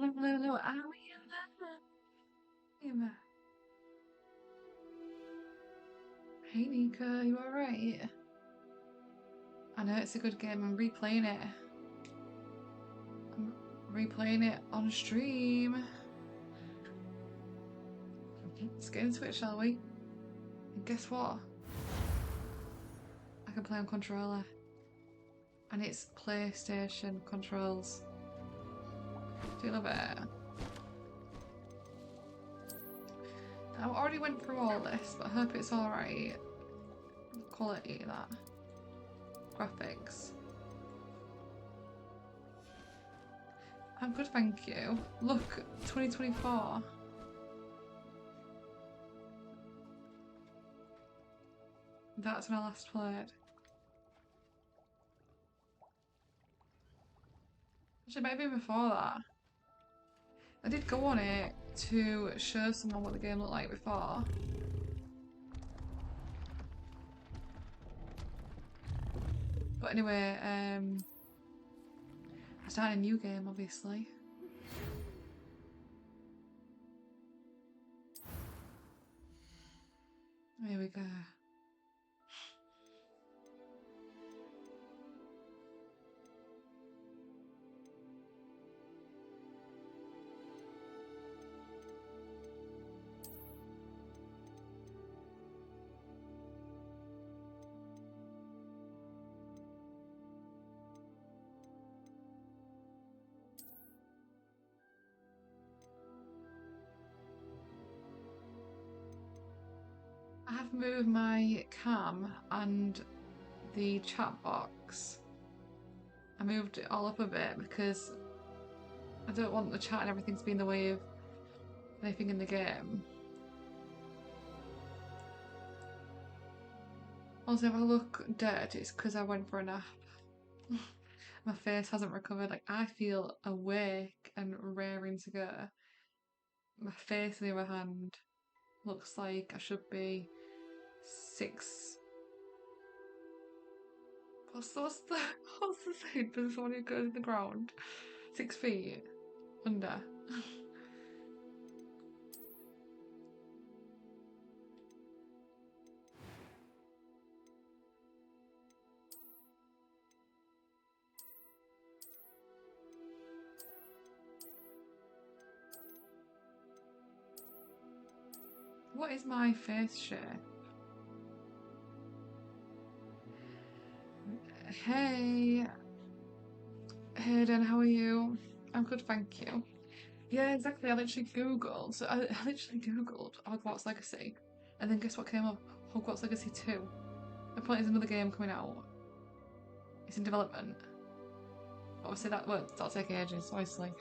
No, are we in there? Hey Nika, you alright? I know it's a good game, I'm replaying it. I'm replaying it on stream. Let's get into it, shall we? And guess what? I can play on controller. And it's PlayStation controls. Do you love it? I already went through all this, but I hope it's alright. Quality, that. Graphics. I'm good, thank you. Look, 2024. That's when I last played. Actually, maybe before that. I did go on it to show someone what the game looked like before. But anyway, I started a new game, obviously. Here we go. I have moved my cam and the chat box. I moved it all up a bit because I don't want the chat and everything to be in the way of anything in the game. Also, if I look dead, it's because I went for a nap. My face hasn't recovered. Like, I feel awake and raring to go. My face, on the other hand, looks like I should be 6. What's the what's the saying for someone who goes in the ground? 6 feet under. What is my face shape? Hey, Hayden, how are you? I'm good, thank you. Yeah, exactly. I literally googled. So I literally googled Hogwarts Legacy, and then guess what came up? Hogwarts Legacy 2. Apparently, there's another game coming out. It's in development. Obviously, that'll take ages, obviously.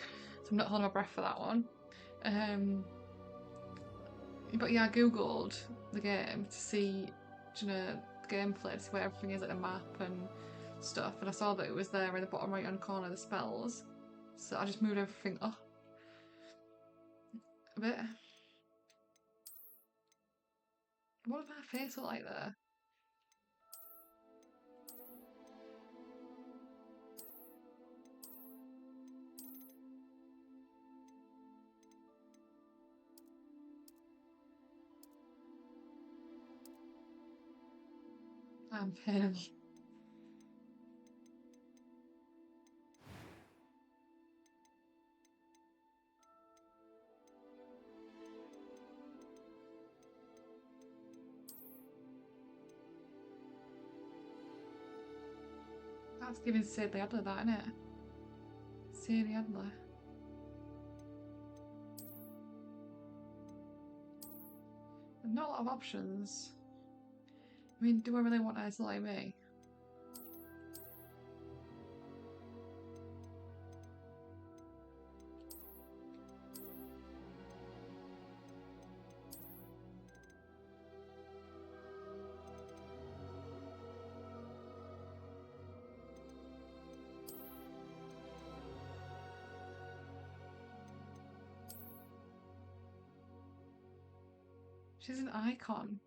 So I'm not holding my breath for that one. But yeah, I googled the game to see, you know, the gameplay, to see where everything is, like the map and stuff, and I saw that it was there in the bottom right hand corner, the spells. So I just moved everything up a bit. What does my face look like there? I'm pale. That's giving Sid the Adler, that, innit? Sid the Adler. There's not a lot of options. I mean, do I really want eyes like me? She's an icon.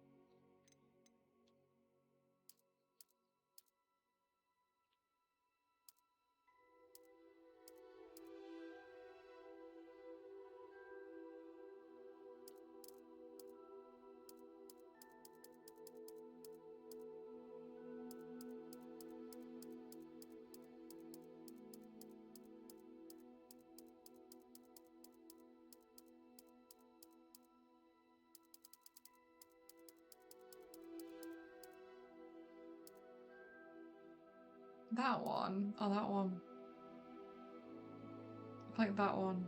That one. Oh, that one. I like that one.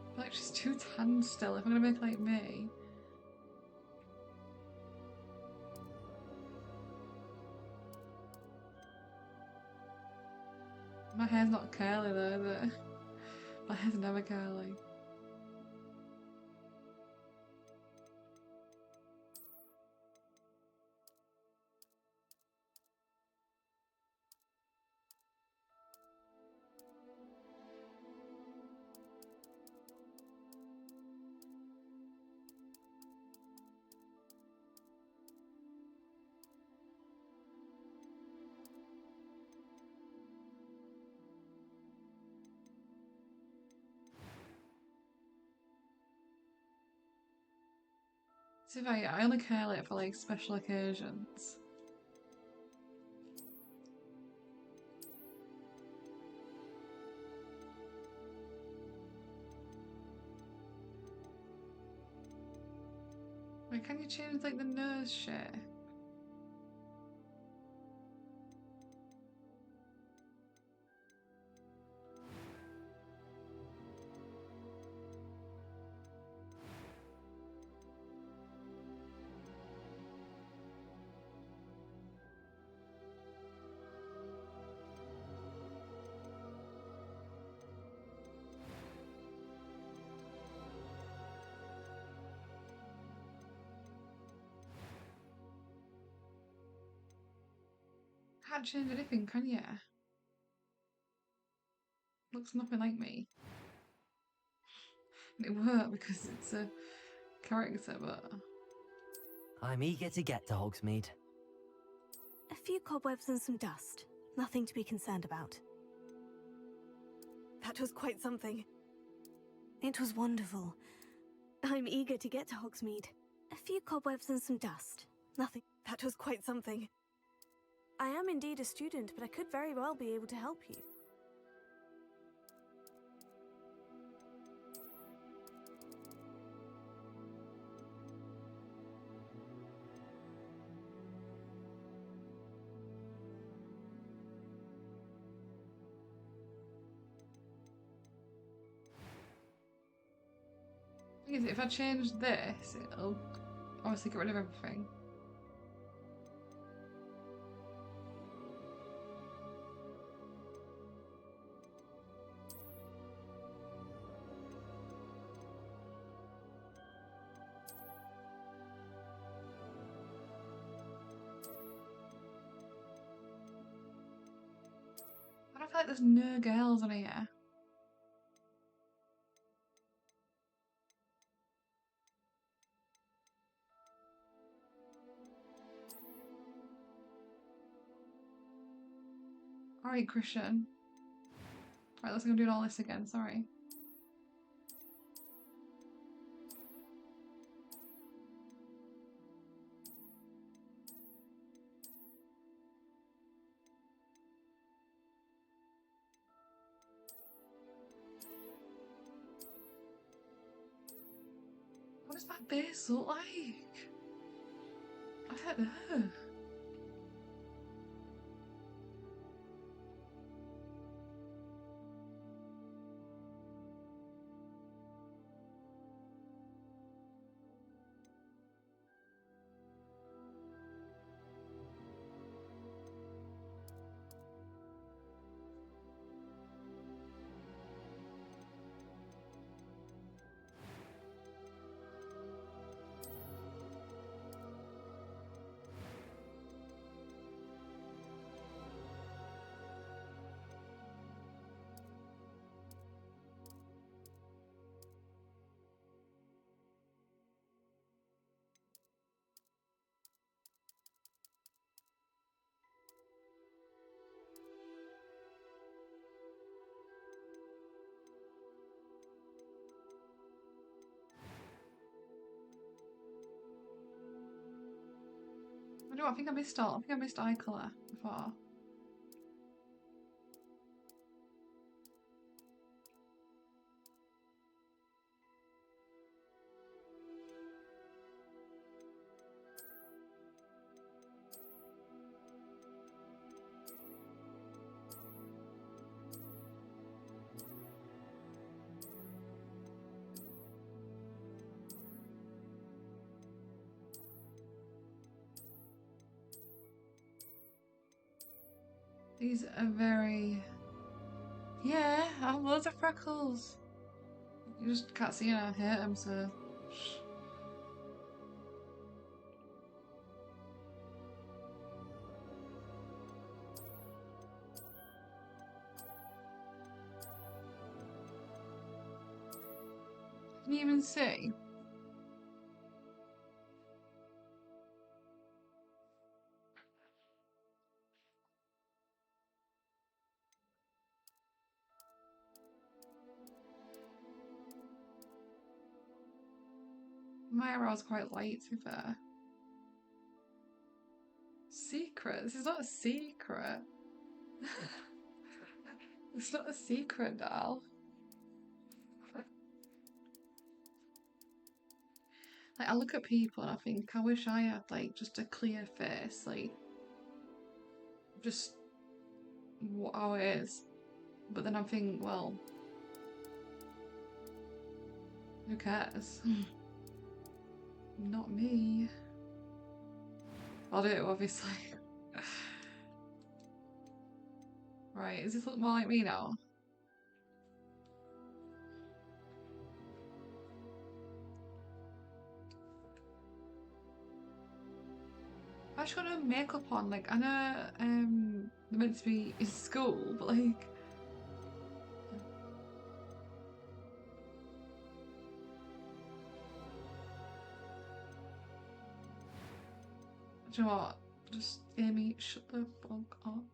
I feel like she's too tan still. If I'm gonna make like me. My hair's not curly though, is it? My hair's never curly. So if I only curl it for like special occasions. Wait, can you change like the nose shape? Can't change anything, can you? Looks nothing like me. And it won't because it's a character, but I'm eager to get to Hogsmeade. A few cobwebs and some dust. Nothing to be concerned about. That was quite something. It was wonderful. I'm eager to get to Hogsmeade. A few cobwebs and some dust. Nothing. That was quite something. I am indeed a student, but I could very well be able to help you. if I change this, it'll obviously get rid of everything. I don't feel like there's no girls on here. Alright, Christian. Right, let's go do all this again, sorry. What does that base look like? I don't know. I think I missed all. I think I missed eye colour before. These are very... Yeah, I have loads of freckles. You just can't see them, I hate them, so... Can you even see? My eyebrows quite light, to be fair. Secret? This is not a secret. It's not a secret, doll. Like, I look at people and I think, I wish I had, like, just a clear face, like, just how it is. But then I think, well, who cares? Not me. I'll do it, obviously. Right, does this look more like me now? I just got no makeup on, like, I know they're meant to be in school, but like... Do you know what? Just, Amy, shut the fuck up.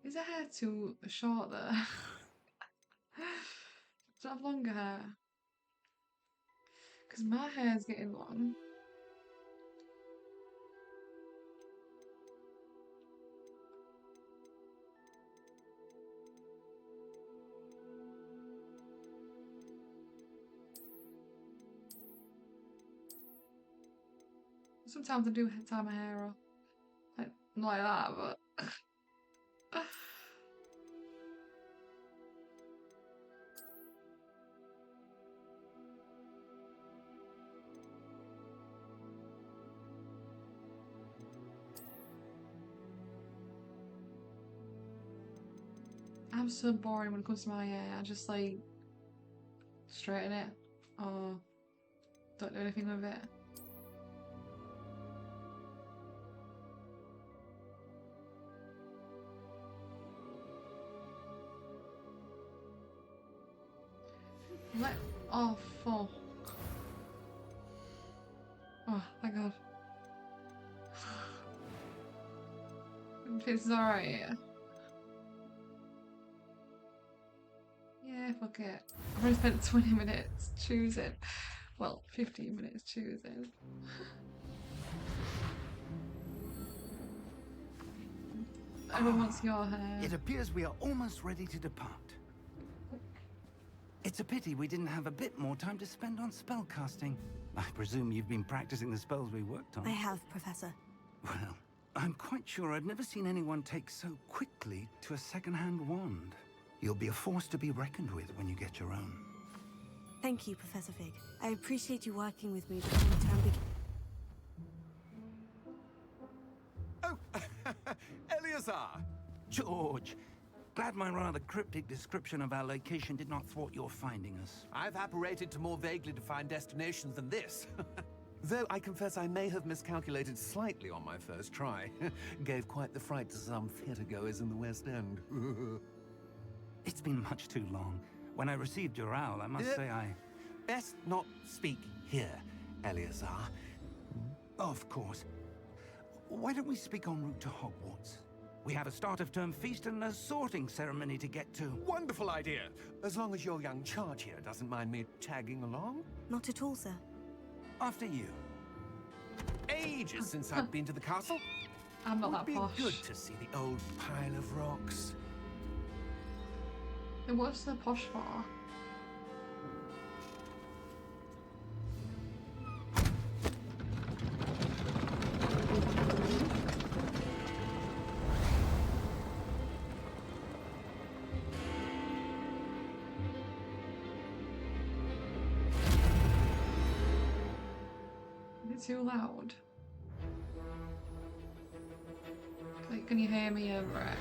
Is her hair too short there? Does it have longer hair? Because my hair's getting long. Sometimes I do tie my hair up. Like, not like that, but... I'm so boring when it comes to my hair. I just like straighten it or don't do anything with it. Oh fuck. Oh my god. This is alright. Yeah, fuck it. I've already spent 20 minutes choosing. Well, 15 minutes choosing. Everyone wants your hair. It appears we are almost ready to depart. It's a pity we didn't have a bit more time to spend on spellcasting. I presume you've been practicing the spells we worked on. I have, Professor. Well, I'm quite sure I've never seen anyone take so quickly to a second-hand wand. You'll be a force to be reckoned with when you get your own. Thank you, Professor Fig. I appreciate you working with me before the term begins. Oh, Eleazar! George! Glad my rather cryptic description of our location did not thwart your finding us. I've apparated to more vaguely defined destinations than this. Though I confess I may have miscalculated slightly on my first try. Gave quite the fright to some theatre-goers in the West End. It's been much too long. When I received your owl, I must say I... Best not speak here, Eleazar. Of course. Why don't we speak en route to Hogwarts? We have a start-of-term feast and a sorting ceremony to get to. Wonderful idea! As long as your young charge here doesn't mind me tagging along. Not at all, sir. After you. Ages since I've been to the castle. I'm not Would that be posh. good to see the old pile of rocks. Then what's the posh for? Is it too loud? Like, can you hear me over it?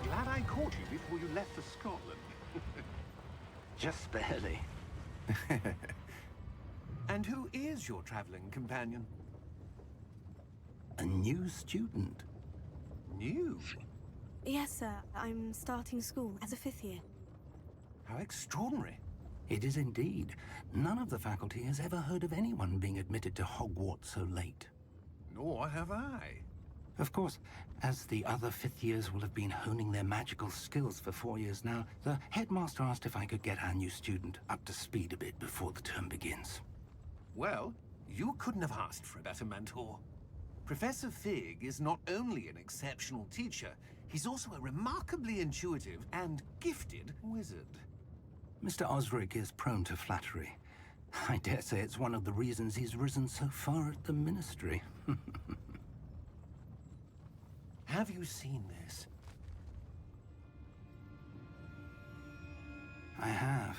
Glad I caught you before you left for Scotland. Just barely. And who is your traveling companion? A new student. New? Yes, sir. I'm starting school as a 5th year. How extraordinary. It is indeed. None of the faculty has ever heard of anyone being admitted to Hogwarts so late. Nor have I. Of course, as the other 5th years will have been honing their magical skills for 4 years now, the headmaster asked if I could get our new student up to speed a bit before the term begins. Well, you couldn't have asked for a better mentor. Professor Fig is not only an exceptional teacher, he's also a remarkably intuitive and gifted wizard. Mr. Osric is prone to flattery. I dare say it's one of the reasons he's risen so far at the Ministry. Have you seen this? I have.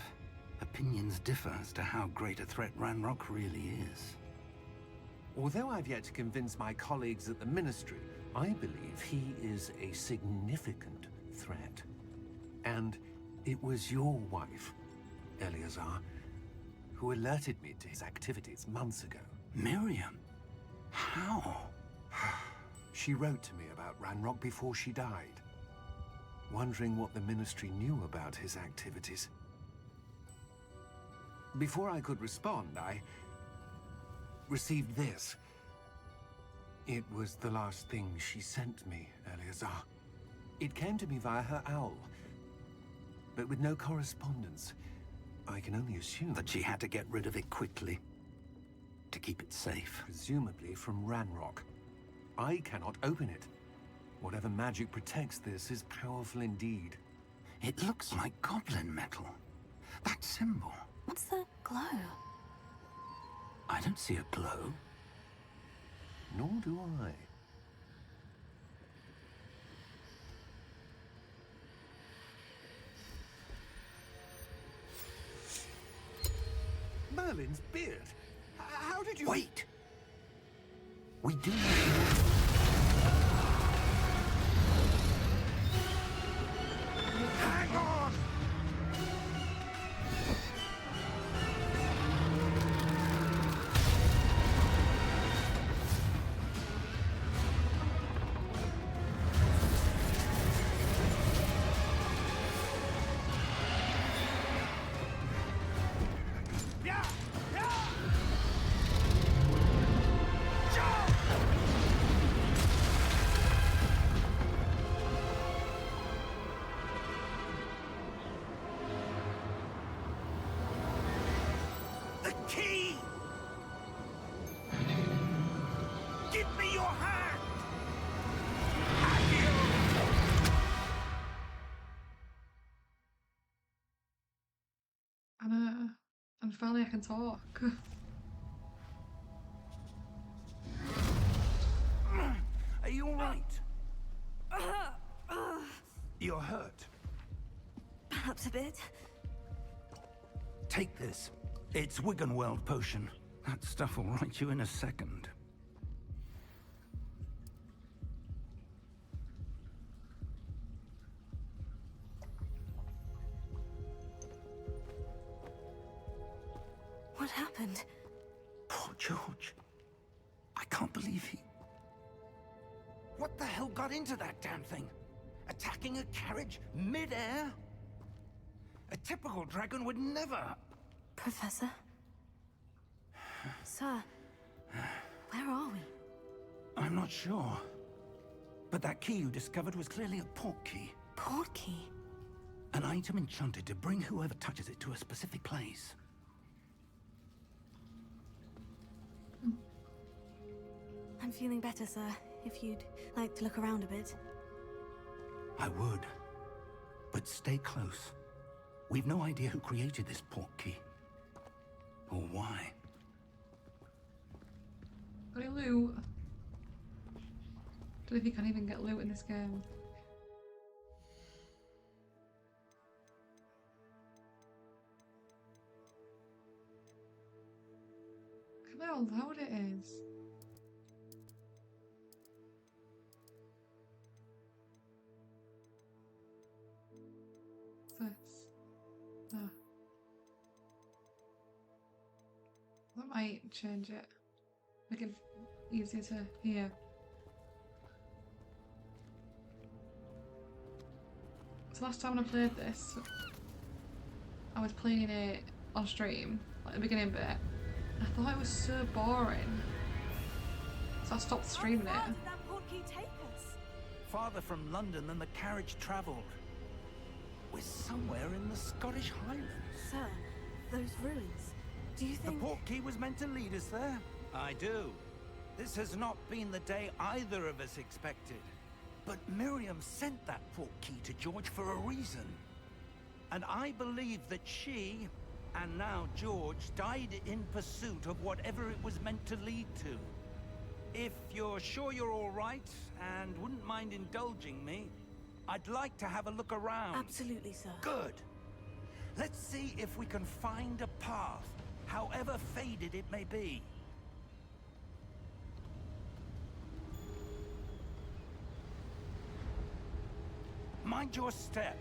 Opinions differ as to how great a threat Ranrock really is. Although I've yet to convince my colleagues at the Ministry, I believe he is a significant threat. And it was your wife, Eleazar, who alerted me to his activities months ago. Miriam? How? She wrote to me about Ranrock before she died, wondering what the Ministry knew about his activities. Before I could respond, I received this. It was the last thing she sent me, Eleazar. It came to me via her owl, but with no correspondence. I can only assume That she had to get rid of it quickly. To keep it safe. presumably from Ranrock. I cannot open it. Whatever magic protects this is powerful indeed. It looks like goblin metal. That symbol. What's the glow? I don't see a glow. Nor do I. Merlin's beard. How did you... Wait! We do Hang on! Yeah! Yeah! Jump! The key! Give me your hand! Have you? And finally I can talk. Are you all right? You're hurt. Perhaps a bit. Take this. It's Wiggenweld potion. That stuff will right you in a second. happened? Poor George. I can't believe he... What the hell got into that damn thing? Attacking a carriage mid-air? A typical dragon would never... Professor? Sir, where are we? I'm not sure. But that key you discovered was clearly a port key. Port key? An item enchanted to bring whoever touches it to a specific place. I'm feeling better, sir. If you'd like to look around a bit. I would. But stay close. We've no idea who created this port key. Or why. Got any loot? Don't think I can even get loot in this game. Look how loud it is. This. Oh. That might change it. Make it easier to hear. So last time when I played this, I was playing it on stream, like the beginning bit. I thought it was so boring, so I stopped streaming How far it. did that port key take us? Farther from London than the carriage travelled. We're somewhere in the Scottish Highlands. Sir, those ruins. Do you The think... port key was meant to lead us there? I do. This has not been the day either of us expected. But Miriam sent that port key to George for a reason. And I believe that she, and now George, died in pursuit of whatever it was meant to lead to. If you're sure you're all right, and wouldn't mind indulging me, I'd like to have a look around. Absolutely, sir. Good. Let's see if we can find a path, however faded it may be. Mind your step.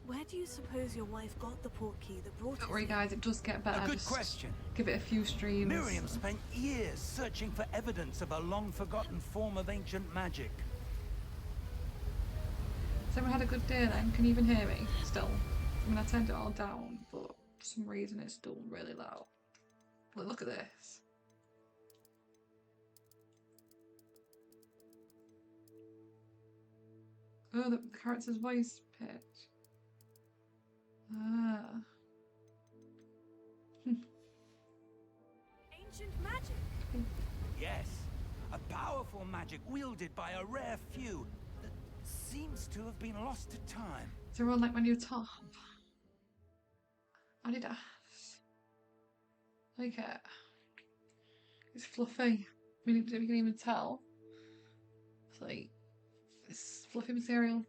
Where do you suppose your wife got the port key that brought Don't us worry here? guys, it does get better. A good Just question. give it a few streams. Miriam spent years searching for evidence of a long-forgotten form of ancient magic. Has everyone had a good day then? Can you even hear me still? I mean, I turned it all down, but for some reason it's still really loud. Look at this. Oh, the character's voice pitch. Ah. Ancient magic. Yes, a powerful magic wielded by a rare few that seems to have been lost to time. Is everyone like my new top? Adidas. Like it. It's fluffy. I mean, you can even tell. It's like this fluffy material.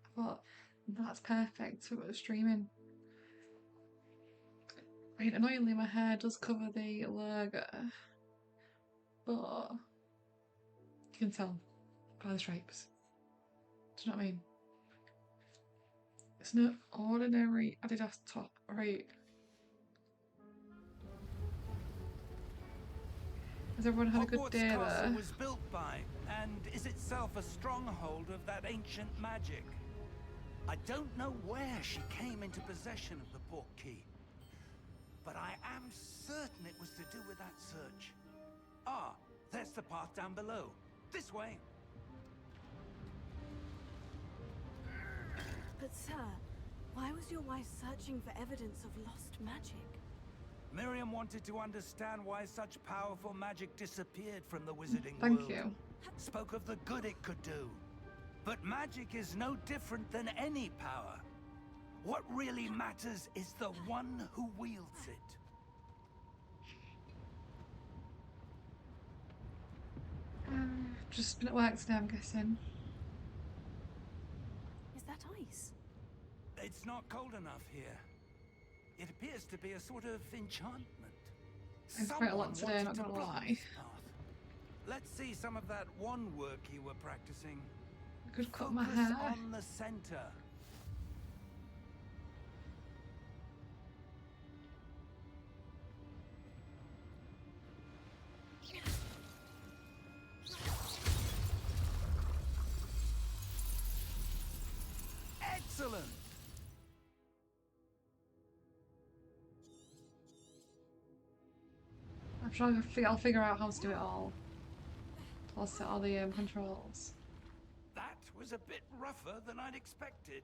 I thought that's perfect for streaming. I mean, annoyingly, my hair does cover the logo, but you can tell by the stripes. Do you know what I mean? It's not ordinary Adidas top, right? Has everyone had a good Hogwarts day Castle there? was built by, and is itself a stronghold of that ancient magic. I don't know where she came into possession of the port key, but I am certain it was to do with that search. Ah, there's the path down below. This way. But sir, why was your wife searching for evidence of lost magic? Miriam wanted to understand why such powerful magic disappeared from the wizarding Thank world. you. Spoke of the good it could do. But magic is no different than any power. What really matters is the one who wields it. Just been at work today, I'm guessing. Is that ice? It's not cold enough here. It appears to be a sort of enchantment. I've read a lot Someone today, wanted not to gonna block lie. this path. Let's see some of that one work you were practicing. I could cut my Focus hair. on the center. Excellent! I'm sure I'll figure out how to do it all. I'll set all the controls. That was a bit rougher than I'd expected.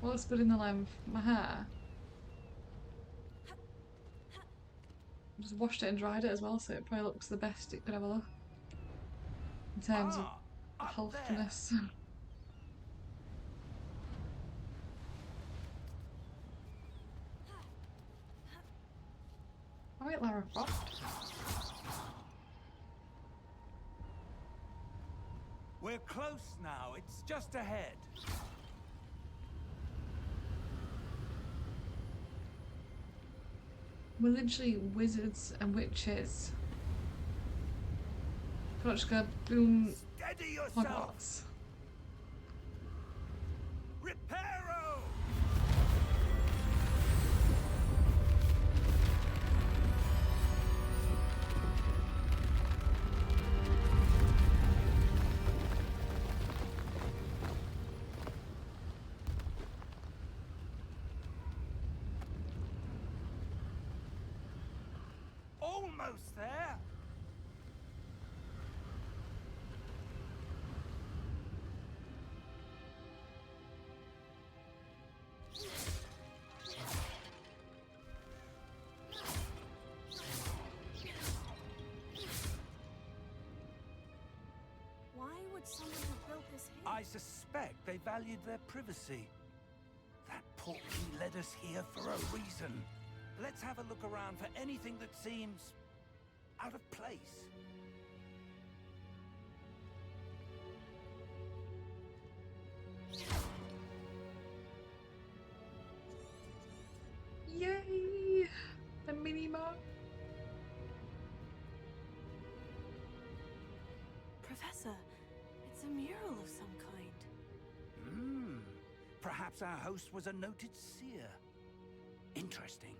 What looks good in the length? My hair. Just washed it and dried it as well, so it probably looks the best it could ever look. In terms of up healthiness. Oh wait, Lara Croft. We're close now. It's just ahead. We're literally wizards and witches. We're not just gonna boom Steady yourself! Hogwarts. Reparo! Almost there. Why would someone have built this here? I suspect they valued their privacy. That portkey led us here for a reason. Let's have a look around for anything that seems out of place. Yay! The mini map. Professor, it's a mural of some kind. Perhaps our host was a noted seer. Interesting.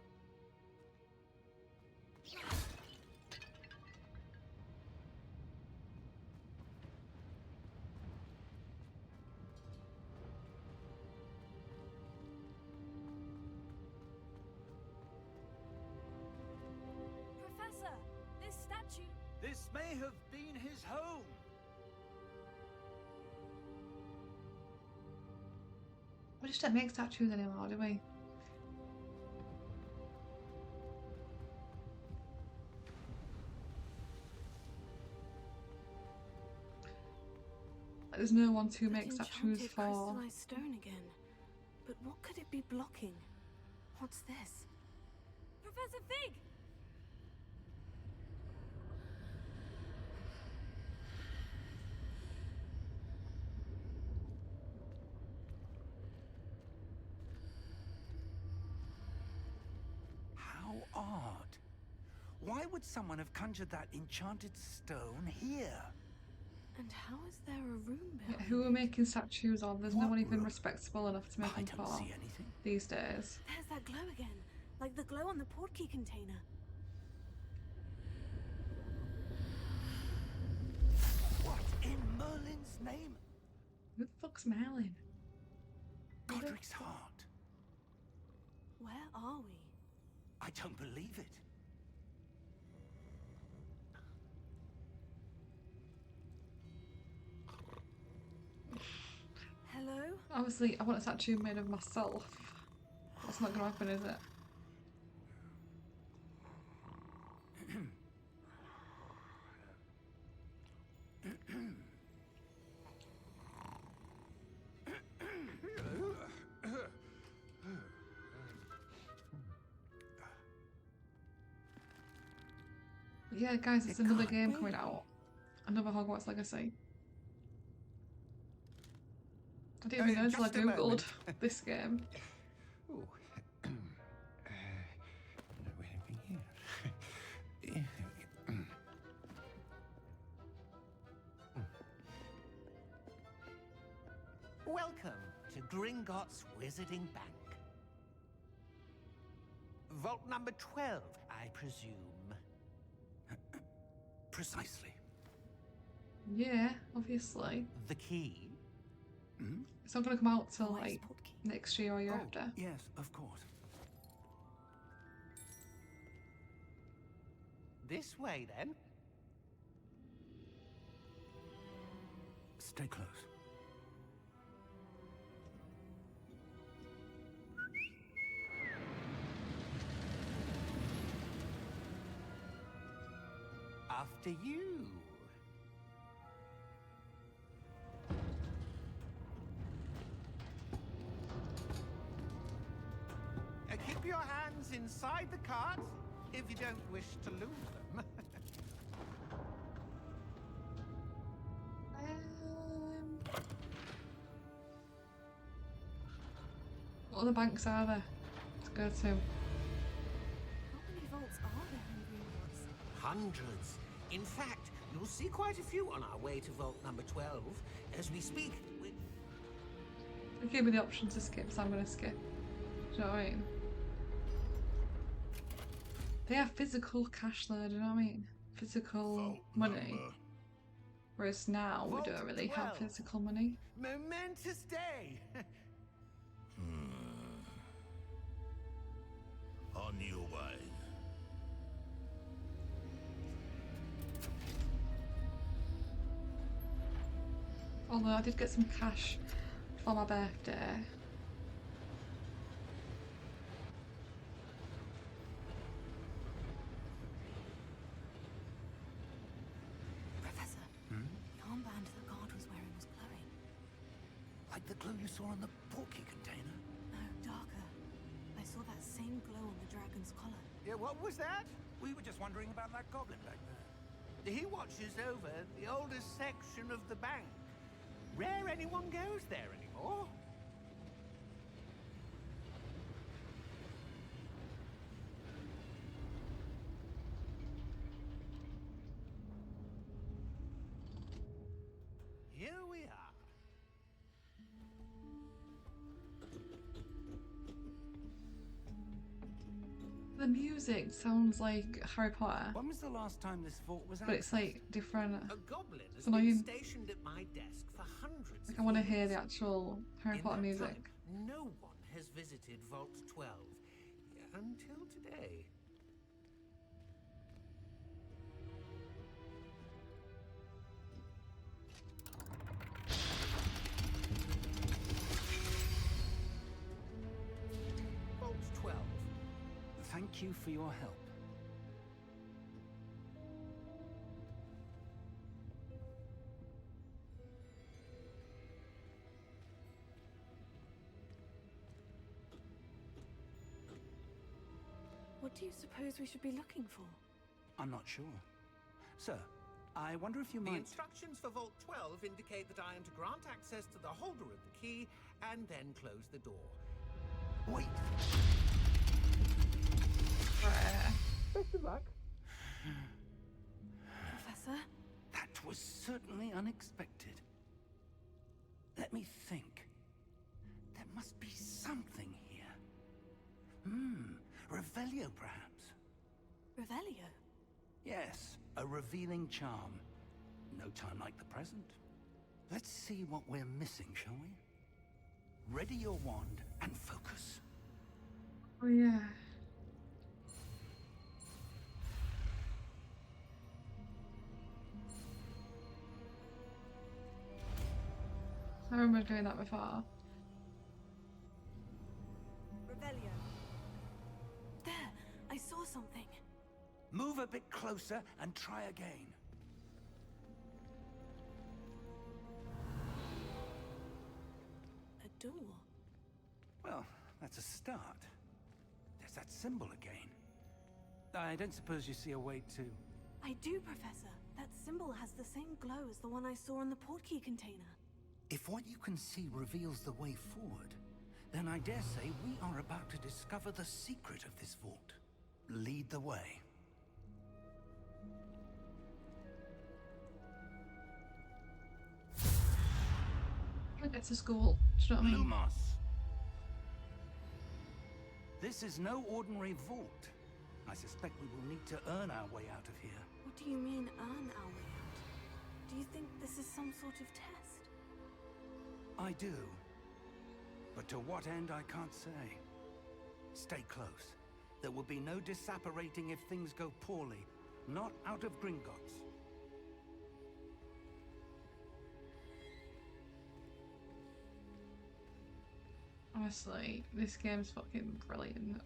Professor, this statue... This may have been his home. We just don't make statues anymore, do we? There's no one to make That statues enchanted for. crystallized stone again. But what could it be blocking? What's this? Professor Fig! How odd. Why would someone have conjured that enchanted stone here? And how is there a room Yeah, behind? who are making statues of? There's no What one even room? respectable enough to make I them don't for see anything. these days. There's that glow again. Like the glow on the portkey container. What in Merlin's name? Who the fuck's Merlin? Godric's heart. Where are we? I don't believe it. Hello? Obviously, I want a statue made of myself. That's not gonna happen, is it? Yeah, guys, it's another game coming out. Another Hogwarts Legacy. I didn't even know until I Just a googled moment. this game. Oh. Here. Welcome to Gringotts Wizarding Bank. Vault number 12, I presume. Precisely. Yeah, obviously. The key? Hmm? It's not gonna come out till Why is like Portkey? next year or year Oh, after. yes, of course. This way, then. Stay close. After you. Keep your hands inside the cart if you don't wish to lose them. What other banks are there to go to? How many vaults are there in Gringotts? Hundreds. In fact, you'll see quite a few on our way to vault number 12. As we speak, They gave me the option to skip, so I'm gonna skip. Do you know what I mean? They have physical cash there, do you know what I mean? Physical Vault money. number. Whereas now we Vault don't really have 12. physical money. momentous day. On your way. Although I did get some cash for my birthday. Professor, the armband the guard was wearing was glowing. Like the glow you saw on the portkey container? No, darker. I saw that same glow on the dragon's collar. Yeah, what was that? We were just wondering about that goblin back there. He watches over the oldest section of the bank. Rare anyone goes there anymore. Here we are. The music sounds like Harry Potter, When was the last time this vault was but it's like different. A goblin has Annoying. been stationed at my desk for hundreds Like of I want to hear years. the actual Harry In Potter that music. time, no one has visited Vault 12 until today. Vault 12. Thank you for your help. What do you suppose we should be looking for? I'm not sure. Sir, I wonder if you The might... instructions for Vault 12 indicate that I am to grant access to the holder of the key and then close the door. Wait! Best of luck. Professor? That was certainly unexpected. Let me think. There must be something here. Revelio, perhaps? Revelio? Yes, a revealing charm. No time like the present. Let's see what we're missing, shall we? Ready your wand and focus. Oh yeah. I remember doing that before. Revelio. There! I saw something. Move a bit closer and try again. A door. Well, that's a start. There's that symbol again. I don't suppose you see a way to... I do, Professor. That symbol has the same glow as the one I saw in the portkey container. If what you can see reveals the way forward, then I dare say we are about to discover the secret of this vault. Lead the way. I get to school. Do you know what I mean? Lumos. This is no ordinary vault. I suspect we will need to earn our way out of here. What do you mean, earn our way out? Do you think this is some sort of test. I do. But to what end, I can't say. Stay close. There will be no disapparating if things go poorly. Not out of Gringotts. Honestly, this game's fucking brilliant.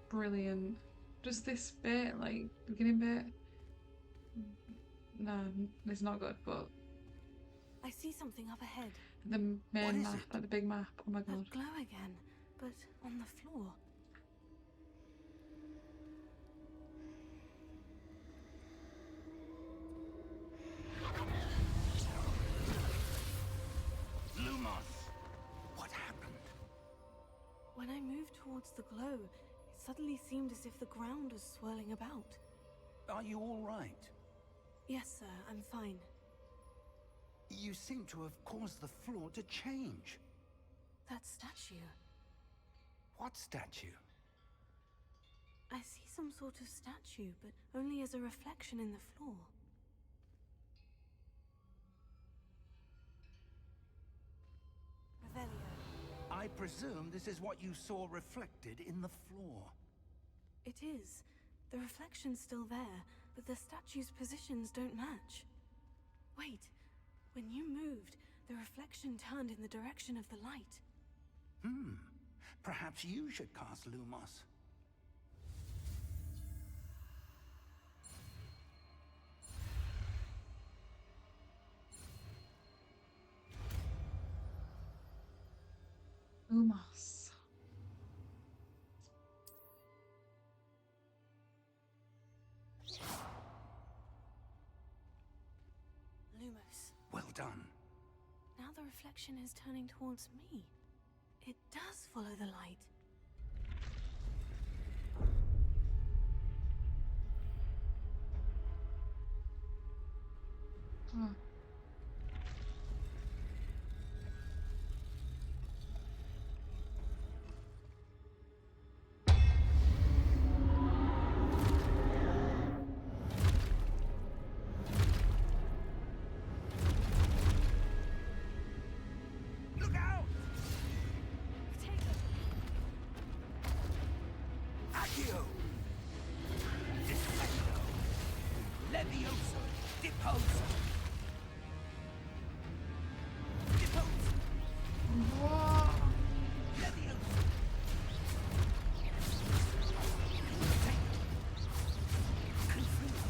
Brilliant. Just this bit, like, beginning bit. No, it's not good, but I see something up ahead. the What main is map, it? like the big map, oh my god. That glow again, but on the floor. Lumos! What happened? When I moved towards the glow, it suddenly seemed as if the ground was swirling about. Are you all right? Yes, sir, I'm fine. You seem to have caused the floor to change. That statue. What statue? I see some sort of statue, but only as a reflection in the floor. Revelio. I presume this is what you saw reflected in the floor. It is. The reflection's still there, but the statue's positions don't match. Wait. When you moved, the reflection turned in the direction of the light. Perhaps you should cast Lumos. Lumos. Lumos. Well done. Now the reflection is turning towards me. It does follow the light. Huh. Look out! Take it. Accio! Defendo! Levioso! Deposo! Deposo! What? Levioso! Confringo!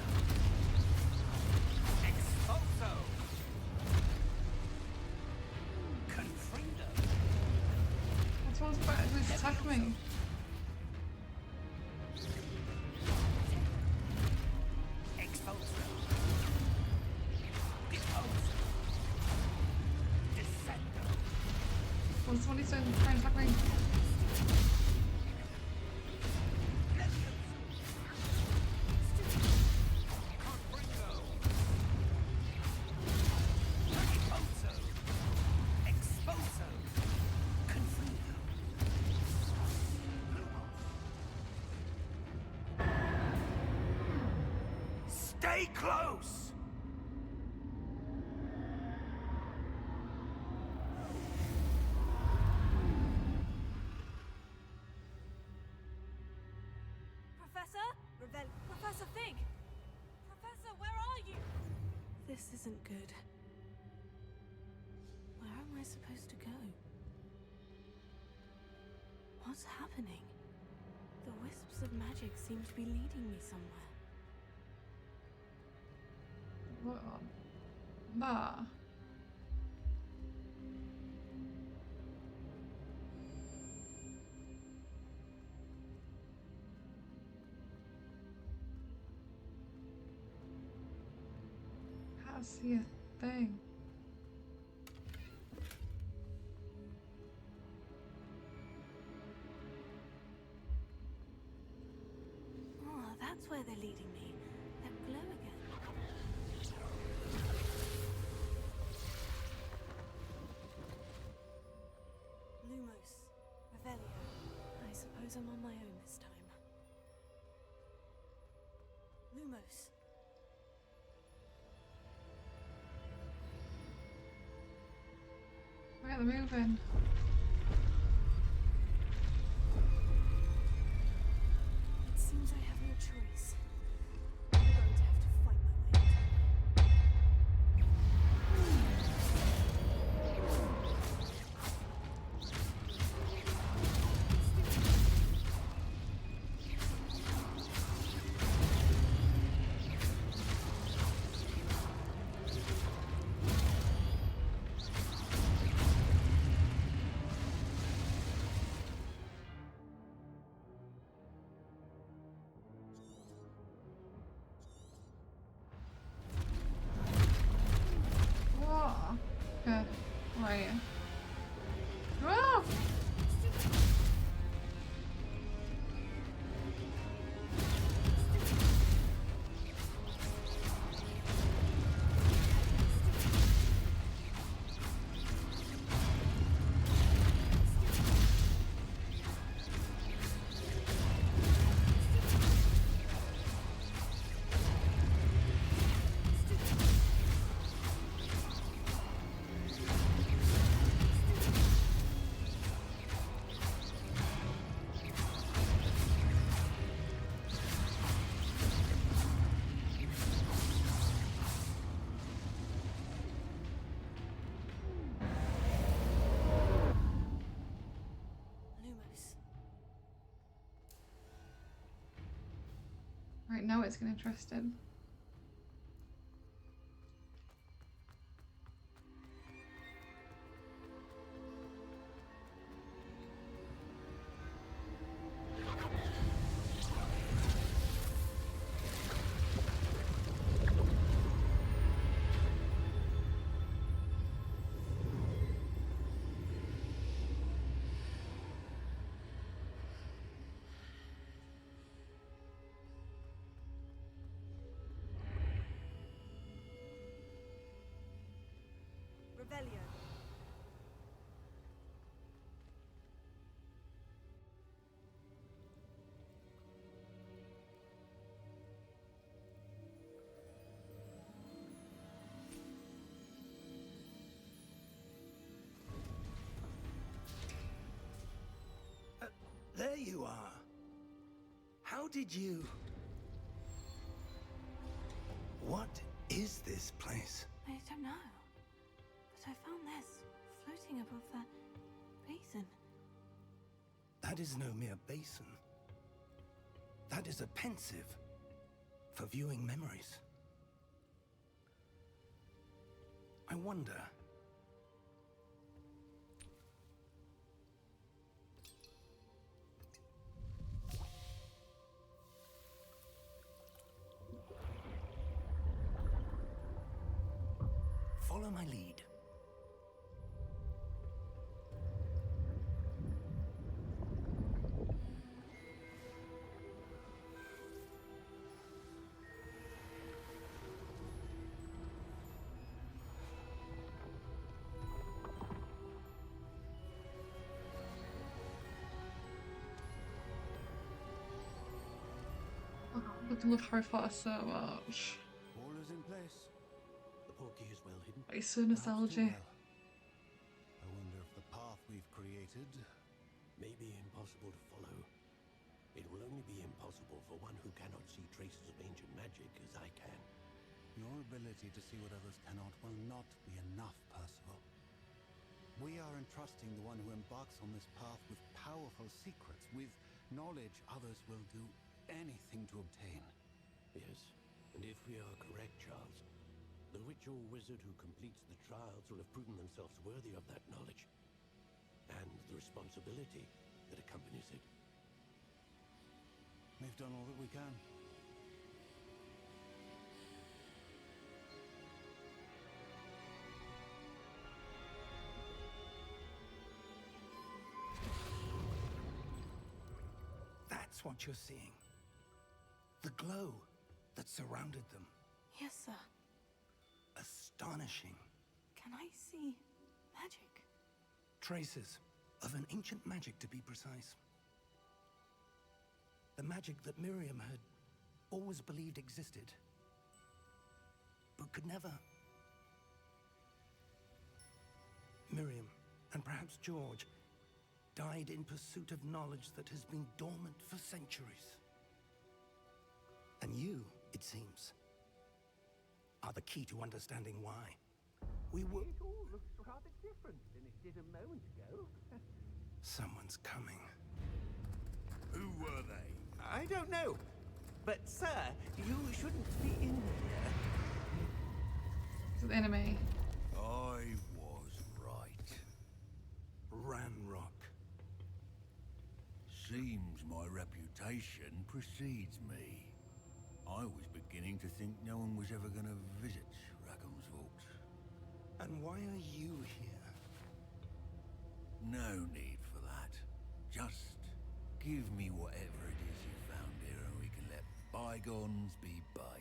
Expulso! Confringo! What's wrong with this attack me? Expulso! Deposo! Descendo! What's what he's doing? Trying to attack me? Confringo! Deposo! Expulso! Confringo! Stay close! Professor? Professor Fig! Professor, where are you? This isn't good. Where am I supposed to go? What's happening? The wisps of magic seem to be leading me somewhere. What? That? Can't see a thing. Oh, that's where they're leading me. That glow again. Lumos. Revelio. I suppose I'm on my own this time. Lumos. they're moving. It seems I have no choice. I'm going to have to fight my way out. What? Okay, right. Whoa! Lumos. Right, now it's getting interesting. Revelio. There you are. How did you... What is this place? I don't know. But I found this floating above that basin. That is no mere basin. That is a pensive for viewing memories. I wonder... Follow my lead. Oh, I love Harry Potter so much. All is in place. The portkey is well hidden. It's so Perhaps too nostalgic. well. I wonder if the path we've created may be impossible to follow. It will only be impossible for one who cannot see traces of ancient magic as I can. Your ability to see what others cannot will not be enough, Percival. We are entrusting the one who embarks on this path with powerful secrets, with knowledge others will do anything to obtain. Yes, and if we are correct, Charles, the witch or wizard who completes the trials will have proven themselves worthy of that knowledge, and the responsibility that accompanies it. We've done all that we can. That's what you're seeing. The glow that surrounded them. Yes, sir. Astonishing. Can I see magic? Traces of an ancient magic, to be precise. The magic that Miriam had always believed existed, but could never. Miriam, and perhaps George, died in pursuit of knowledge that has been dormant for centuries. And you, it seems, are the key to understanding why. We were... It all looks rather different than it did a moment ago. Someone's coming. Who were they? I don't know. But, sir, you shouldn't be in here. It's the enemy. I was right. Ranrock. Seems my reputation precedes me. I was beginning to think no one was ever going to visit Rackham's vault. And why are you here? No need for that. Just give me whatever it is you found here and we can let bygones be bygones.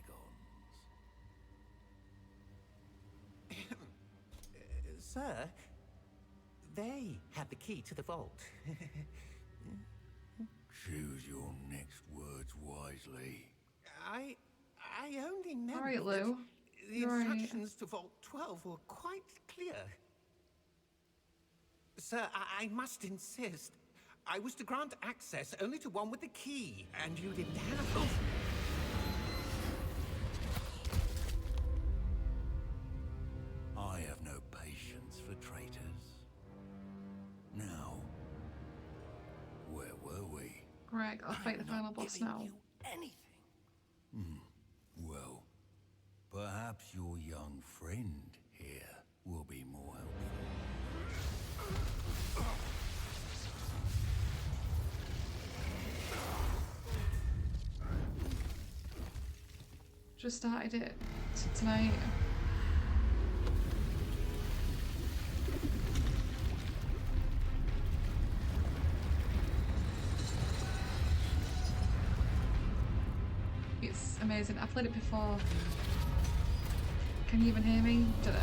Sir, they have the key to the vault. Choose your next words wisely. I only meant All right, that Lou. the You're right. instructions to Vault 12 were quite clear. Sir, I must insist. I was to grant access only to one with the key, and you didn't have... I have no patience for traitors. Now, where were we? Right, I'll fight the I'm final not boss giving now. you anything. Well, perhaps your young friend here will be more helpful. Just started it tonight. It's amazing. I played it before. Can you even hear me? Don't know.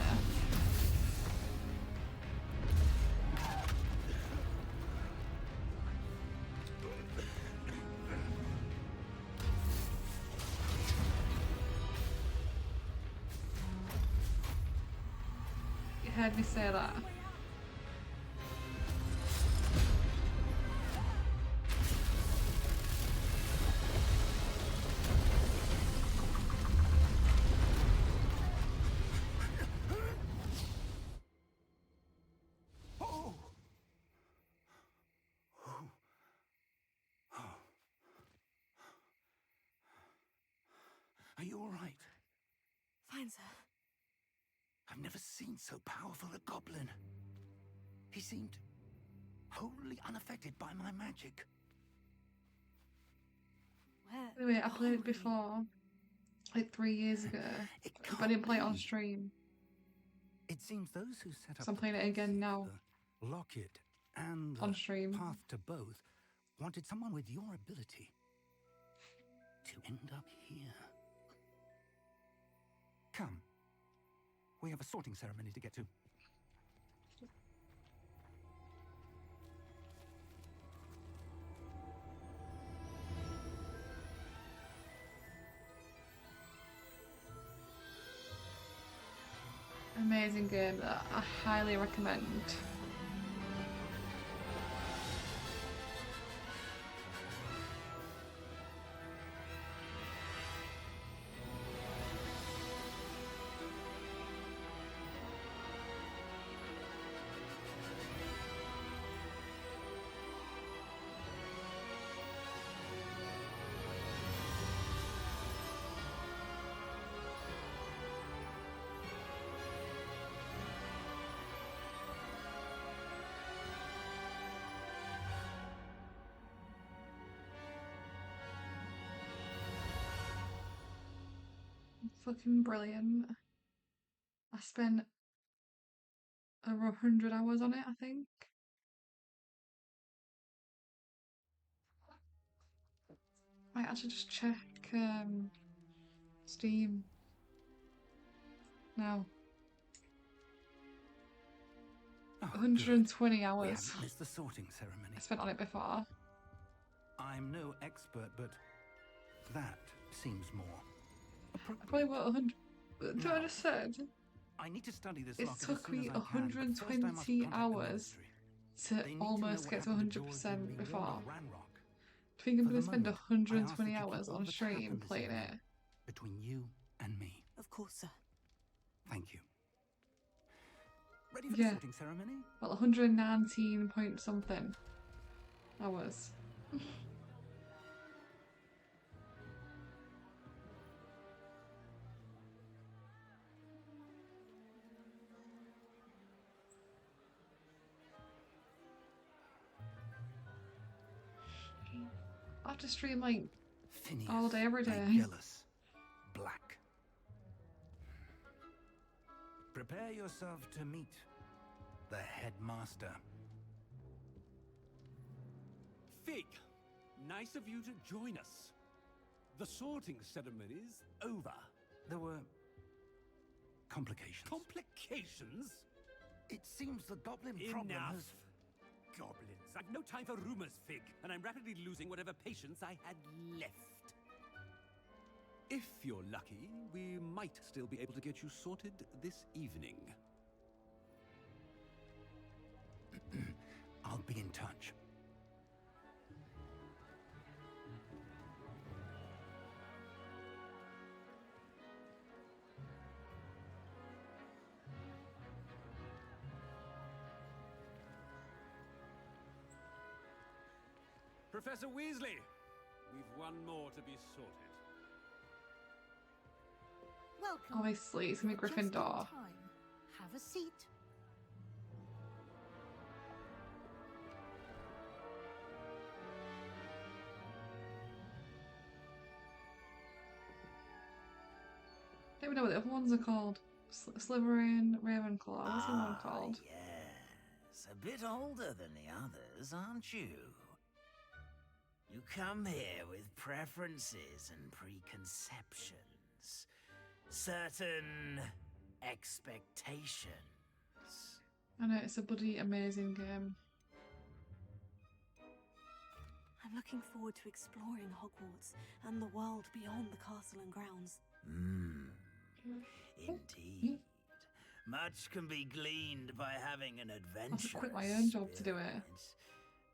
You heard me say that. Are you all right? Fine, sir. I've never seen so powerful a goblin. He seemed wholly unaffected by my magic. Where? Anyway, I played are it before, like 3 years ago, It but I didn't play it on be. stream. It seems those who set up So I'm playing it again now. the locket and On the stream. path to both wanted someone with your ability to end up here. Come. We have a sorting ceremony to get to. Amazing game that I highly recommend. Fucking brilliant. I spent over 100 hours on it, I think. I actually just check Steam now. Oh, 120 good. We hours haven't missed the sorting ceremony. I spent on it before. I'm no expert, but that seems more. I probably wrote 100. Do what I just said? I need to study this It locket as took soon me as I can, but first I must 120 contact the hours monastery. to They need to know almost what get to happened to George 100% and be warned before. of Ranrock. Do you think I'm For going the to spend moment, I ask that 120 you keep hours all on that's stream happened this playing evening it? between you and me. Of course, sir. Thank you. Ready for Yeah. the sorting ceremony? Well, 119 point something hours. I have to stream like Phineas, all day, every day. Nigellus, Black. Prepare yourself to meet the headmaster. Fig, nice of you to join us. The sorting ceremony's over. There were complications. Complications? It seems the goblin problem Enough. has... Goblins. I've no time for rumors, Fig, and I'm rapidly losing whatever patience I had left. If you're lucky, we might still be able to get you sorted this evening. I'll be in touch. Professor Weasley, we've one more to be sorted. Welcome. Obviously, it's gonna be Just in Gryffindor. time. Have a seat. Don't even know what the other ones are called. Slytherin, Ravenclaw. What's the other one called? Yes, a bit older than the others, aren't you? You come here with preferences and preconceptions, certain expectations. I know, it's a bloody amazing game. I'm looking forward to exploring Hogwarts and the world beyond the castle and grounds. Indeed. Much can be gleaned by having an adventure. I have to quit my own job to do it.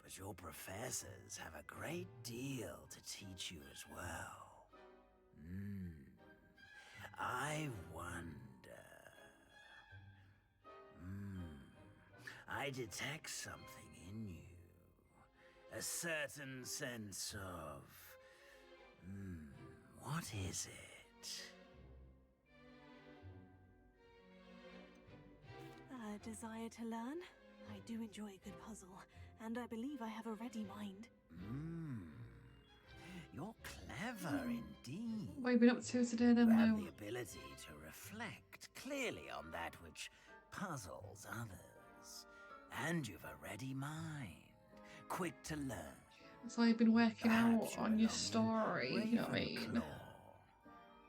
But your professors have a great deal to teach you as well. I wonder. I detect something in you. A certain sense of... what is it? A desire to learn? I do enjoy a good puzzle, and I believe I have a ready mind. You're clever indeed. What have you been up to today then, You have Lou? the ability to reflect clearly on that which puzzles others. And you've a ready mind, quick to learn. So you've been working out Perhaps you on your belong in story, you know what I mean? Ravenclaw.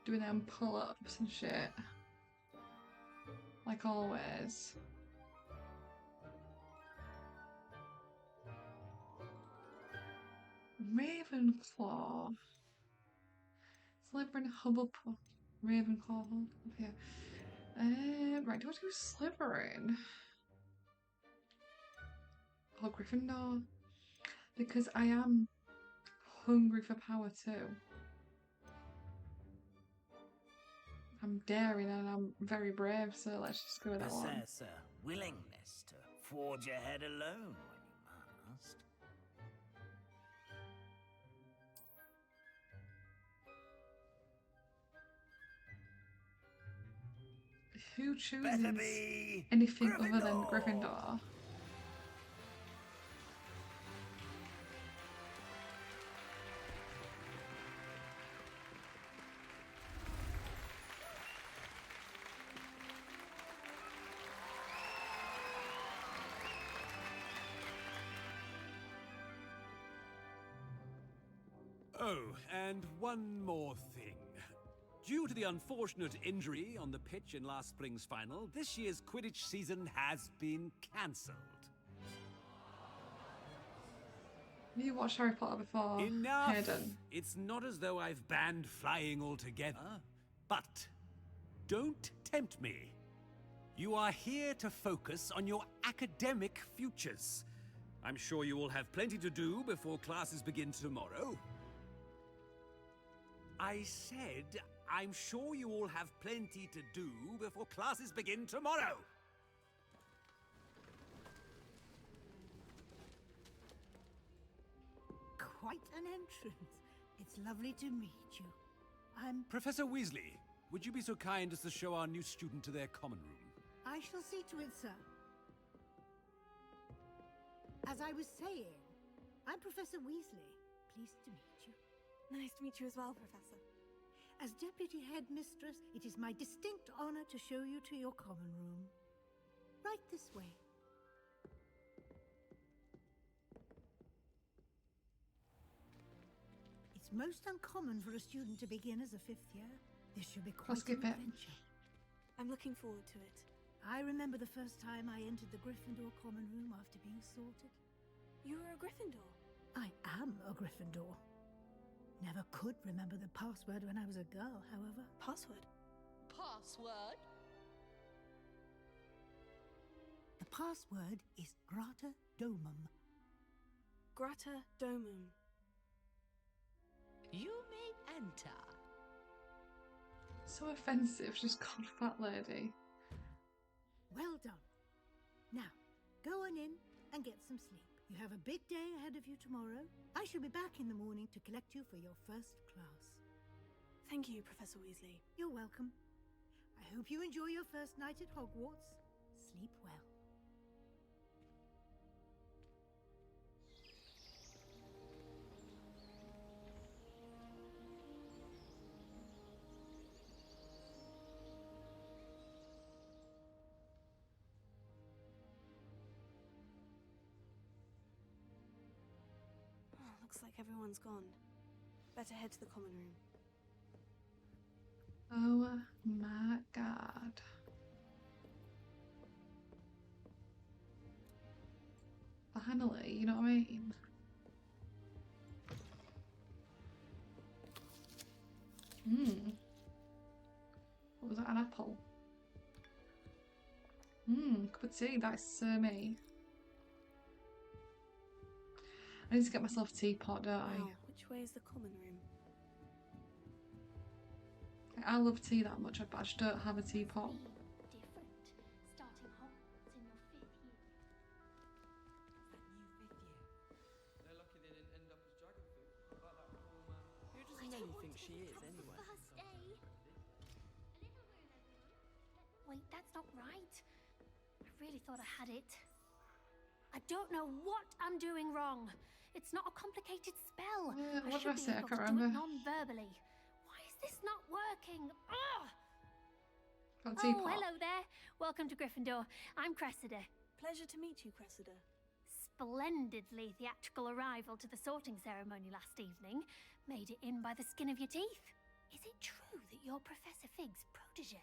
Doing them pull-ups and shit. Like always. Ravenclaw. Slytherin, Hufflepuff, Ravenclaw. Okay. Right, do I do Slytherin? Or Gryffindor? Because I am hungry for power too. I'm daring and I'm very brave, so let's just go with that one. Possess a willingness to forge ahead alone when you must. Who chooses Better be anything other than Gryffindor. Gryffindor? Oh, and one more thing. Due to the unfortunate injury on the pitch in last spring's final, this year's Quidditch season has been cancelled. Have you watched Harry Potter before? Enough! Hayden? It's not as though I've banned flying altogether, but don't tempt me. You are here to focus on your academic futures. I'm sure you will have plenty to do before classes begin tomorrow. I said, I'm sure you all have plenty to do before classes begin tomorrow. Quite an entrance. It's lovely to meet you. I'm... Professor Weasley, would you be so kind as to show our new student to their common room? I shall see to it, sir. As I was saying, I'm Professor Weasley. Pleased to meet you. Nice to meet you as well, Professor. As Deputy Headmistress, it is my distinct honor to show you to your common room. Right this way. It's most uncommon for a student to begin as a 5th year. This should be quite an adventure. I'm looking forward to it. I remember the first time I entered the Gryffindor common room after being sorted. You were a Gryffindor? I am a Gryffindor. Never could remember the password when I was a girl, however. Password? Password? The password is Grata Domum. Grata Domum. You may enter. So offensive, just called fat lady. Well done. Now, go on in and get some sleep. You have a big day ahead of you tomorrow. I shall be back in the morning to collect you for your first class. Thank you, Professor Weasley. You're welcome. I hope you enjoy your first night at Hogwarts. Sleep well. Looks like everyone's gone. Better head to the common room. Oh my god. Finally, you know what I mean? What was that, an apple? Cup of tea, that's me. I need to get myself a teapot, don't I? Wow, which way is the common room? I love tea that much, but I just don't have a teapot. Different. Starting Hogwarts in your 5th year. They're lucky they didn't end up as dragon food. What about that poor man? Who does Nelly think she is, anyway? First day. Wait, that's not right. I really thought I had it. I don't know what I'm doing wrong. It's not a complicated spell. What did I say? I able can't to do it remember. non-verbally. Why is this not working? Ugh! Got a Oh, teapot. hello there. Welcome to Gryffindor. I'm Cressida. Pleasure to meet you, Cressida. Splendidly theatrical arrival to the sorting ceremony last evening. Made it in by the skin of your teeth. Is it true that you're Professor Fig's protege?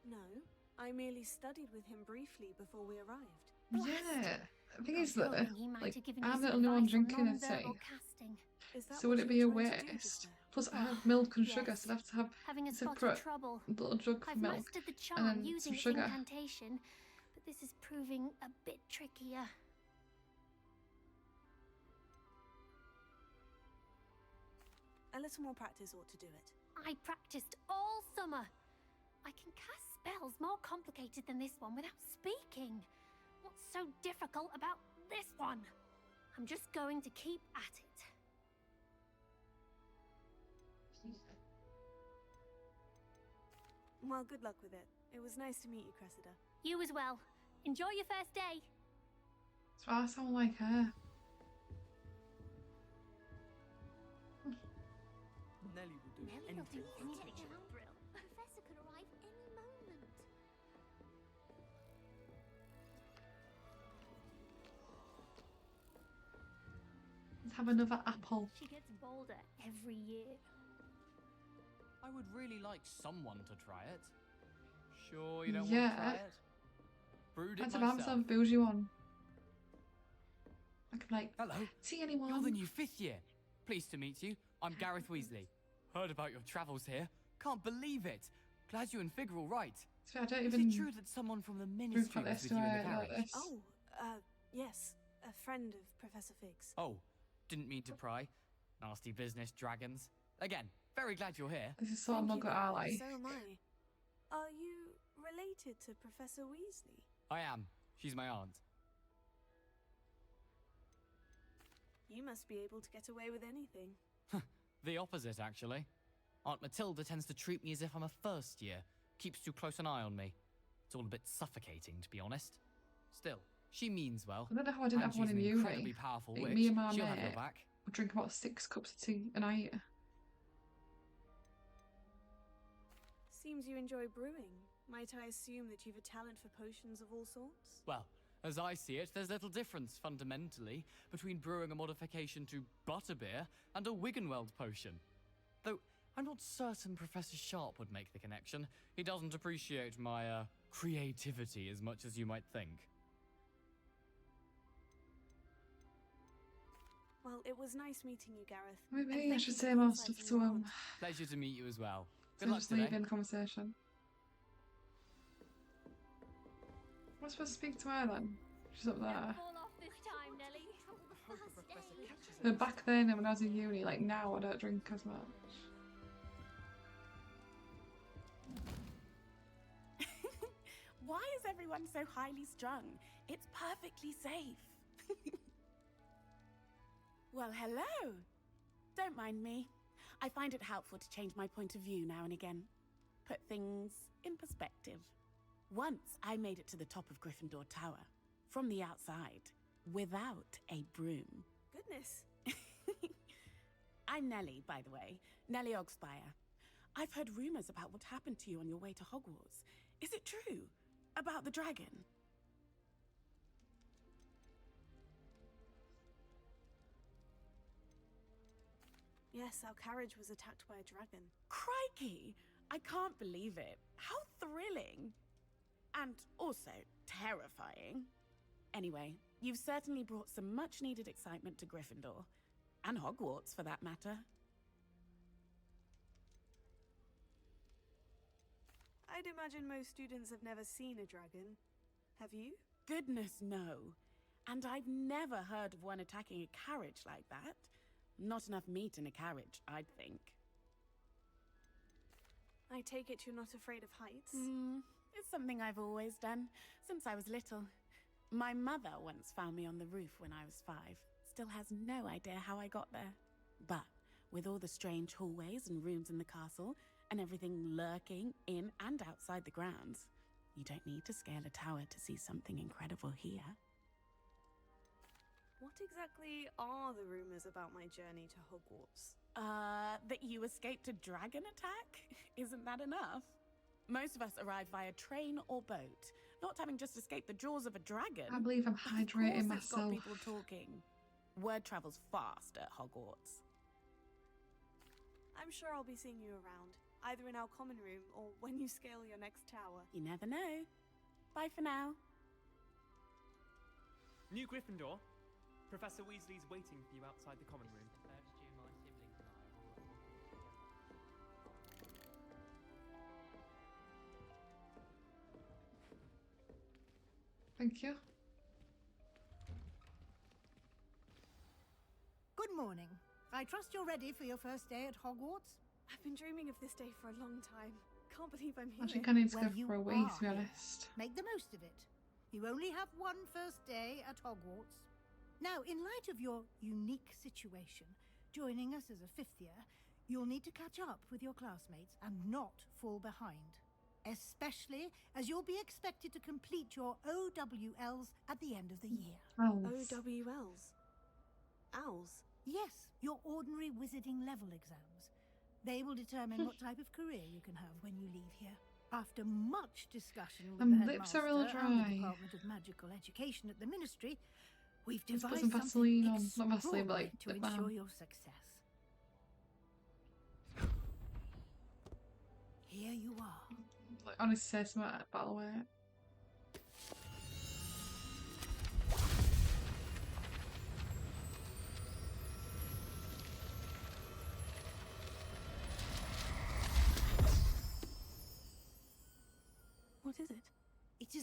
No, I merely studied with him briefly before we arrived. Yeah. The thing is that, Hoping he might like, have given I'm you the some only one advice on drinking a tea. non-verbal casting. Is that So what would it you be a were trying to do just waste? there? Plus, I have milk and sugar, Yes. so I'd have to have Having a spot of separate trouble. little jug I've for milk. mastered the and charm then using some its sugar. incantation, but this is proving a bit trickier. A little more practice ought to do it. I practiced all summer. I can cast spells more complicated than this one without speaking. What's so difficult about this one? I'm just going to keep at it. Well, good luck with it. It was nice to meet you, Cressida. You as well. Enjoy your first day. So I sound like her. Nelly will do Nelly will do anything for a anything. teacher. Brill. Professor could arrive any moment. Let's have another apple. She gets bolder every year. I would really like someone to try it. Sure, you don't want Yeah. to try it? Brewed it Let's have myself. a bougie one. I could like, Hello. see anyone? You're the new 5th year. Pleased to meet you. I'm Gareth Weasley. Heard about your travels here. Can't believe it. Glad you and Fig are all right. So I don't Is even it true that someone from the drink ministry like was this, with do you in the I? Like carriage? this. Oh, yes. A friend of Professor Fig's. Oh, didn't mean to pry. Nasty business, dragons. Again, very glad you're here. This is so Thank not you, good Gareth. ally. So am I. Are you related to Professor Weasley? I am. She's my aunt. You must be able to get away with anything. The opposite, actually. Aunt Matilda tends to treat me as if I'm a first year. Keeps too close an eye on me. It's all a bit suffocating, to be honest. Still, she means well. I don't know how I didn't And have one she's in an uni. incredibly powerful Like, witch. me and my She'll have mate your back. would drink about 6 cups of tea a night. Seems you enjoy brewing. Might I assume that you've a talent for potions of all sorts? Well, as I see it, there's little difference, fundamentally, between brewing a modification to butterbeer and a Wiggenweld potion. Though, I'm not certain Professor Sharp would make the connection. He doesn't appreciate my, creativity as much as you might think. Well, it was nice meeting you, Gareth. Maybe And I thank should you say for more insights stuff on to your him. aunt. Pleasure to meet you as well. So Good luck just today. leave in conversation. Am I supposed to speak to her then? She's up there. Fall off this time, Nelly. But back then, when I was in uni, like now, I don't drink as much. Why is everyone so highly strung? It's perfectly safe. Well, hello. Don't mind me. I find it helpful to change my point of view now and again. Put things in perspective. Once I made it to the top of Gryffindor Tower, from the outside, without a broom. Goodness. I'm Nellie, by the way. Nellie Ogspire. I've heard rumors about what happened to you on your way to Hogwarts. Is it true? About the dragon? Yes, our carriage was attacked by a dragon. Crikey! I can't believe it. How thrilling! And also terrifying. Anyway, you've certainly brought some much-needed excitement to Gryffindor. And Hogwarts, for that matter. I'd imagine most students have never seen a dragon. Have you? Goodness, no. And I've never heard of one attacking a carriage like that. Not enough meat in a carriage, I'd think. I take it you're not afraid of heights? It's something I've always done, since I was little. My mother once found me on the roof when I was 5. Still has no idea how I got there. But with all the strange hallways and rooms in the castle, and everything lurking in and outside the grounds, you don't need to scale a tower to see something incredible here. What exactly are the rumors about my journey to Hogwarts? That you escaped a dragon attack? Isn't that enough? Most of us arrive via train or boat, not having just escaped the jaws of a dragon. I believe I'm hydrating Of course it's got myself. people talking. Word travels fast at Hogwarts. I'm sure I'll be seeing you around, either in our common room or when you scale your next tower. You never know. Bye for now. New Gryffindor. Professor Weasley's waiting for you outside the common room. Thank you. Good morning. I trust you're ready for your first day at Hogwarts? I've been dreaming of this day for a long time. Can't believe I'm here. I think I need to Well, go you for a wee, are to be here. honest. Make the most of it. You only have one first day at Hogwarts. Now, in light of your unique situation, joining us as a 5th year, you'll need to catch up with your classmates and not fall behind. Especially as you'll be expected to complete your OWLs at the end of the year. OWLs? Owls? Yes, your ordinary wizarding level exams. They will determine what type of career you can have when you leave here. After much discussion with My the lips are real headmaster and the dry. Department of Magical Education at the Ministry, we've Let's put devised some something Vaseline on. Not Vaseline, but like extraordinary to lip balm. ensure your success. Here you are. Like, honestly, say something about the way.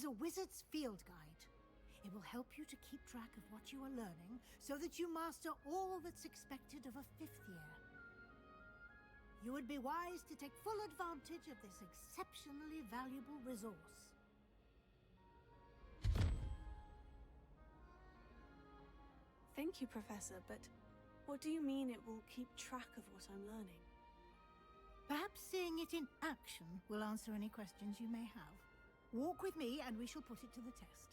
a wizard's field guide. It will help you to keep track of what you are learning so that you master all that's expected of a 5th year. You would be wise to take full advantage of this exceptionally valuable resource. Thank you, Professor, but what do you mean it will keep track of what I'm learning? Perhaps seeing it in action will answer any questions you may have. Walk with me and we shall put it to the test.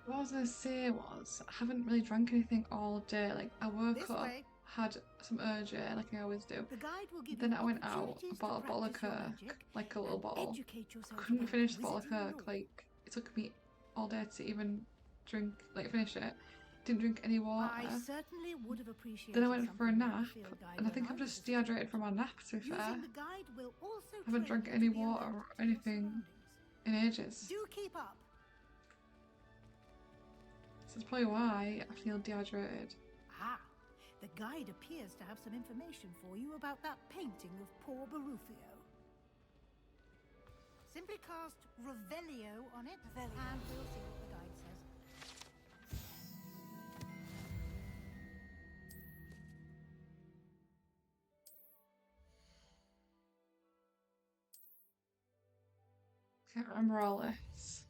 What I was gonna say was, I haven't really drank anything all day. Like, I woke This up, way. had some urgent, like I always do. The guide will give Then you I went out, opportunities bought a to bottle of practice your Coke, magic like a little and bottle. educate yourself Couldn't about finish the bottle of wizarding Coke. lore. Like, it took me all day to even drink, like finish it. Didn't drink any water. I certainly would have appreciated Then I went for a something like nap, the field guide and I when think I'm was just a student. dehydrated from my nap, to be fair. Using the guide will also I haven't train drunk you any to be water alert or to your anything in ages. Do keep up. So that's probably why I feel dehydrated. Ah, the guide appears to have some information for you about that painting of poor Barufio. Simply cast Revelio on it, and we'll see what the guide says. Can't remember all this.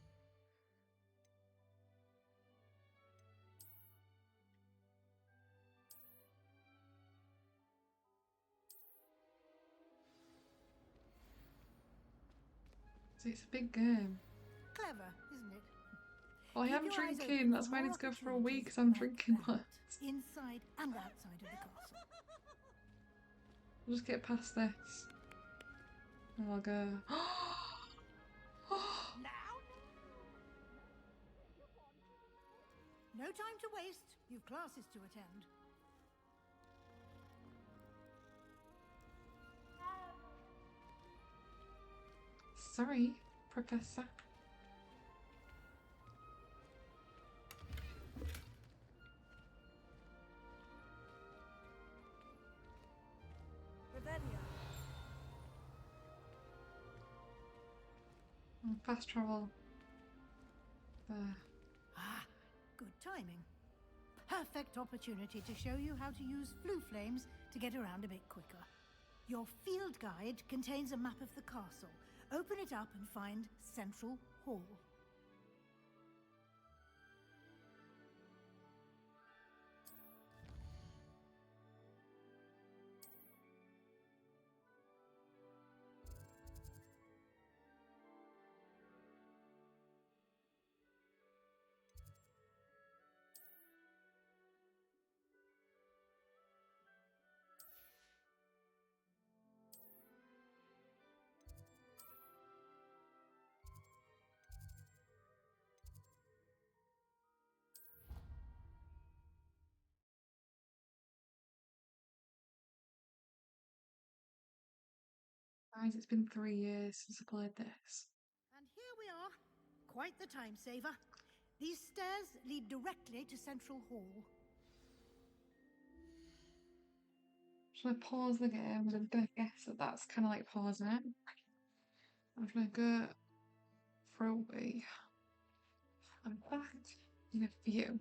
See, it's a big game. Clever, isn't it? Well, I Keep am your eyes drinking, open that's for why I more need to go for a week, opportunities so I'm like drinking that, lots. inside and outside of the castle. I'll just get past this. And I'll go. No time to waste. You've classes to attend. Sorry, Professor. Revelio. Fast travel. Ah, good timing. Perfect opportunity to show you how to use flue flames to get around a bit quicker. Your field guide contains a map of the castle. Open it up and find Central Hall. Guys, it's been 3 years since I played this. And here we are. Quite the time saver. These stairs lead directly to Central Hall. Should I pause the game? I'm gonna guess that that's kind of like pausing it. I'm gonna go for a wee. I'm back in a few.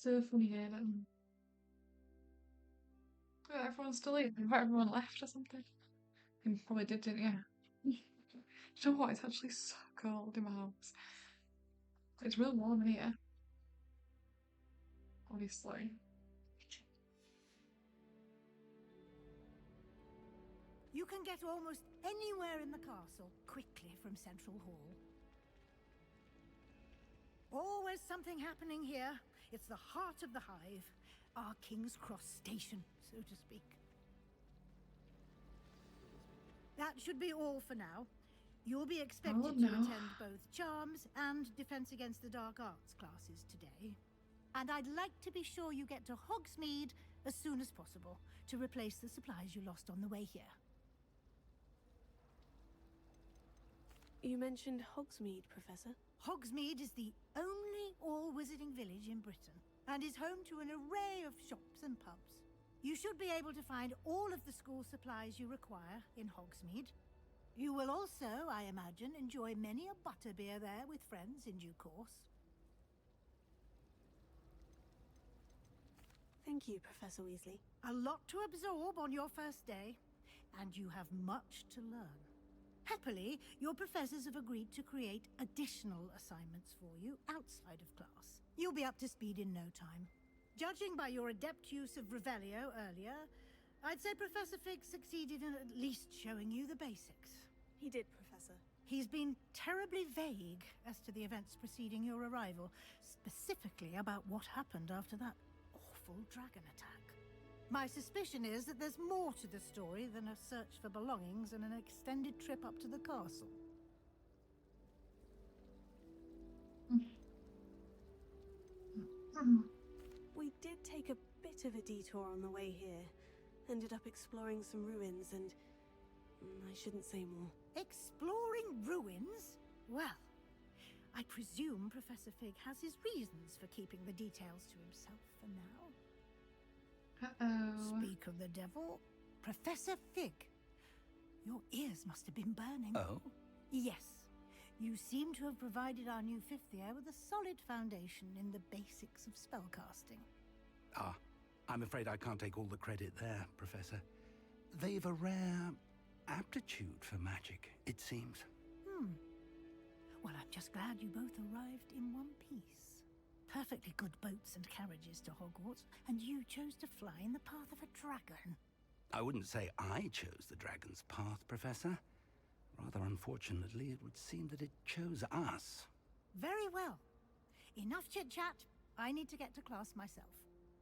So funny here. Everyone's still eating. In fact, everyone left or something. You probably did, didn't you? You know what? It's actually so cold in my house. It's real warm in here. Obviously. You can get almost anywhere in the castle quickly from Central Hall. Always something happening here. It's the heart of the hive. Our King's Cross station, so to speak. That should be all for now. You'll be expected to attend both Charms and Defense Against the Dark Arts classes today. And I'd like to be sure you get to Hogsmeade as soon as possible to replace the supplies you lost on the way here. You mentioned Hogsmeade, Professor. Hogsmeade is the only all-wizarding village in Britain and is home to an array of shops and pubs. You should be able to find all of the school supplies you require in Hogsmeade. You will also, I imagine, enjoy many a butterbeer there with friends in due course. Thank you, Professor Weasley. A lot to absorb on your first day, and you have much to learn. Happily, your professors have agreed to create additional assignments for you outside of class. You'll be up to speed in no time. Judging by your adept use of Revelio earlier, I'd say Professor Fig succeeded in at least showing you the basics. He did, Professor. He's been terribly vague as to the events preceding your arrival, specifically about what happened after that awful dragon attack. My suspicion is that there's more to the story than a search for belongings and an extended trip up to the castle. We did take a bit of a detour on the way here. Ended up exploring some ruins and... I shouldn't say more. Exploring ruins? Well, I presume Professor Fig has his reasons for keeping the details to himself for now. Speak of the devil, Professor Fig. Your ears must have been burning. Oh? Yes. You seem to have provided our new fifth year with a solid foundation in the basics of spellcasting. Ah, I'm afraid I can't take all the credit there, Professor. They've a rare aptitude for magic, it seems. Well, I'm just glad you both arrived in one piece. Perfectly good boats and carriages to Hogwarts, and you chose to fly in the path of a dragon. I wouldn't say I chose the dragon's path, Professor. Rather unfortunately, it would seem that it chose us. Very well. Enough chit-chat. I need to get to class myself.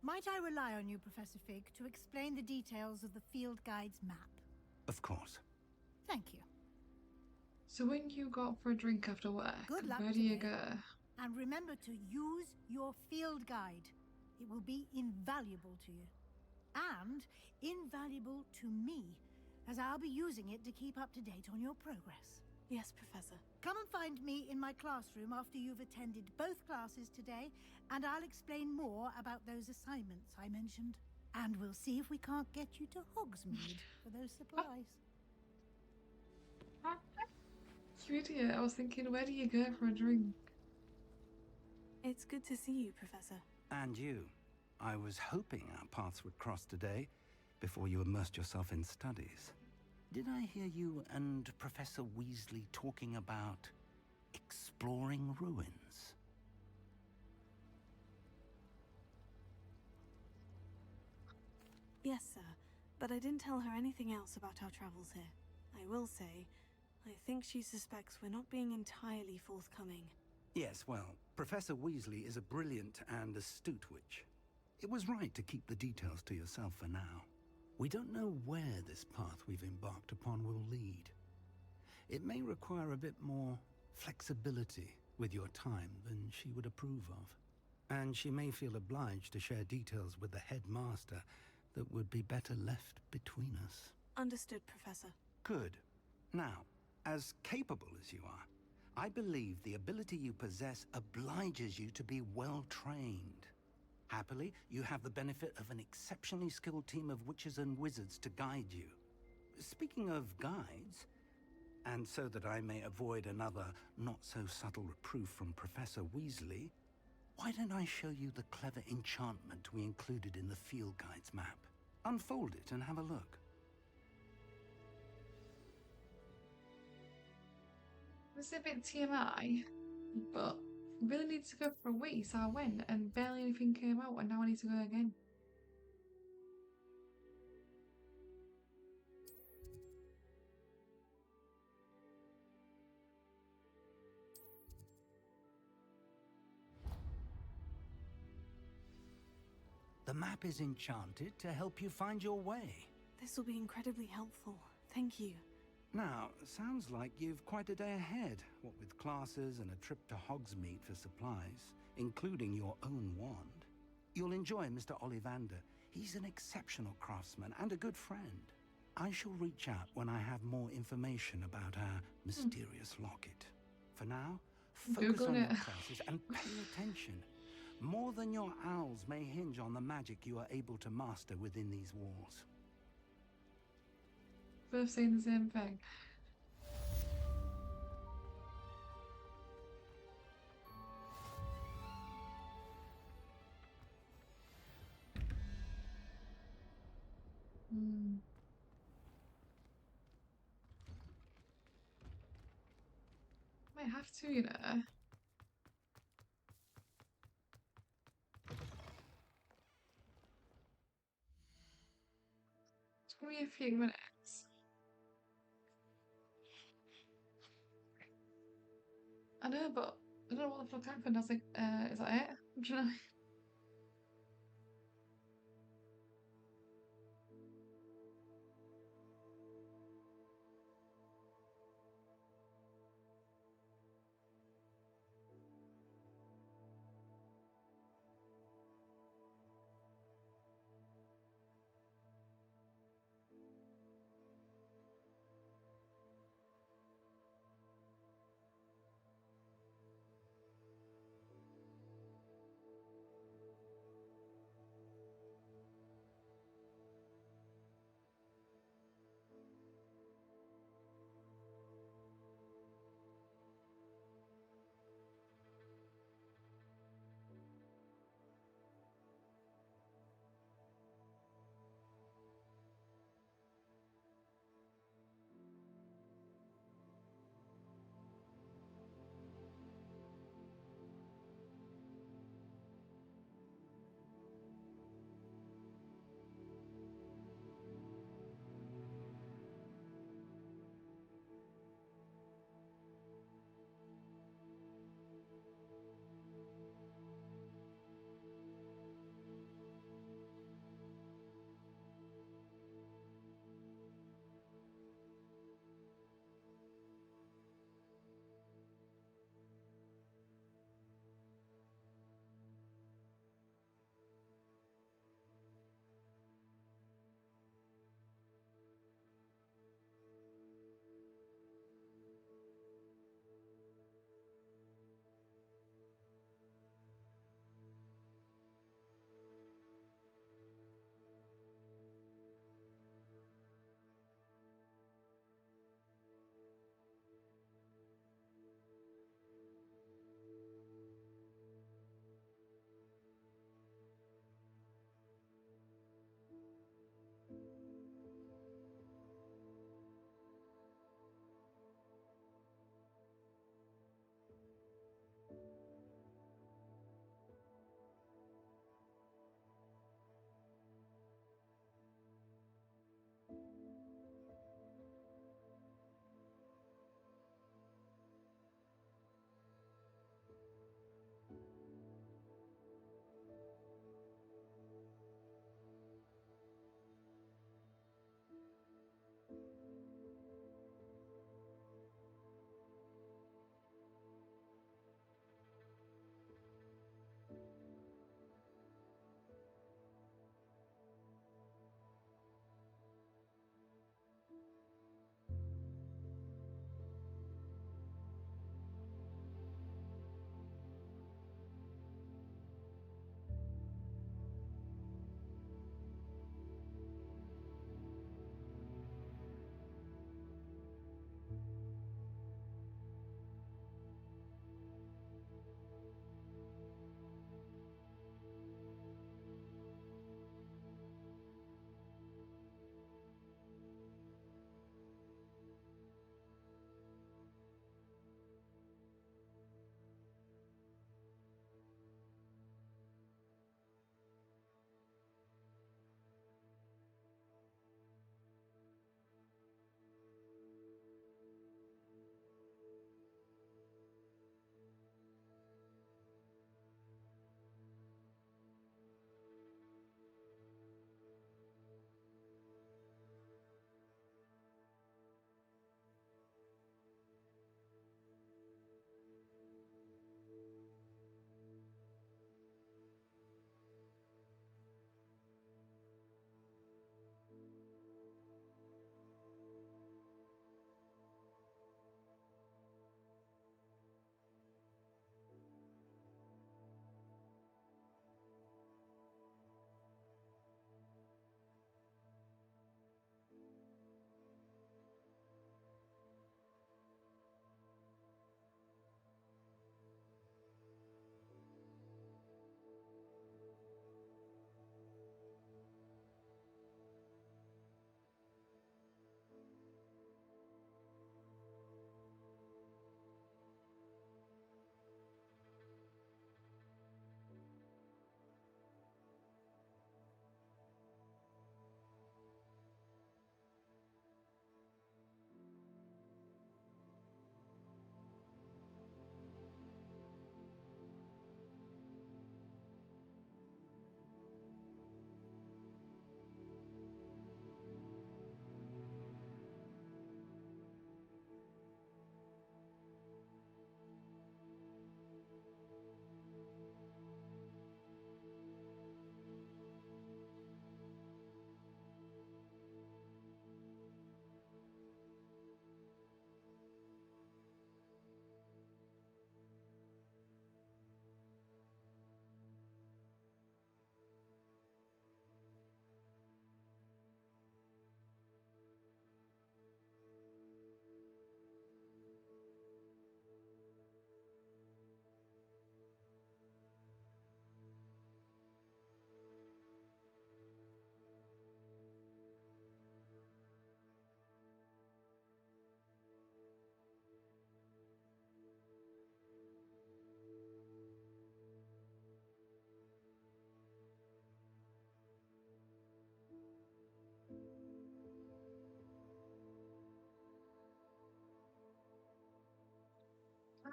Might I rely on you, Professor Fig, to explain the details of the field guide's map? Of course. Thank you. So when you go out for a drink after work, Good luck where do you today. go? And remember to use your field guide. It will be invaluable to you. And invaluable to me, as I'll be using it to keep up to date on your progress. Yes, Professor. Come and find me in my classroom after you've attended both classes today, and I'll explain more about those assignments I mentioned. And we'll see if we can't get you to Hogsmeade for those supplies. You idiot. I was thinking, where do you go for a drink? It's good to see you, Professor. And you. I was hoping our paths would cross today, before you immersed yourself in studies. Did I hear you and Professor Weasley talking about exploring ruins? Yes, sir. But I didn't tell her anything else about our travels here. I will say, I think she suspects we're not being entirely forthcoming. Yes, well, Professor Weasley is a brilliant and astute witch. It was right to keep the details to yourself for now. We don't know where this path we've embarked upon will lead. It may require a bit more flexibility with your time than she would approve of. And she may feel obliged to share details with the headmaster that would be better left between us. Understood, Professor. Good. Now, as capable as you are, I believe the ability you possess obliges you to be well trained. Happily, you have the benefit of an exceptionally skilled team of witches and wizards to guide you. Speaking of guides, and so that I may avoid another not-so-subtle reproof from Professor Weasley, Why don't I show you the clever enchantment we included in the field guide's map? Unfold it and have a look. It's a bit TMI, but really need to go for a week, so I went and barely anything came out, and now I need to go again. The map is enchanted to help you find your way. This will be incredibly helpful. Thank you. Now, sounds like you've quite a day ahead, what with classes and a trip to Hogsmeade for supplies, including your own wand. You'll enjoy Mr. Ollivander. He's an exceptional craftsman and a good friend. I shall reach out when I have more information about our mysterious locket. For now, focus on your classes and pay attention. More than your owls may hinge on the magic you are able to master within these walls. Both saying the same thing. Might have to, you know. Just give me a few minutes. I know, but I don't know what the fuck happened. I was like, is that it? Do you know?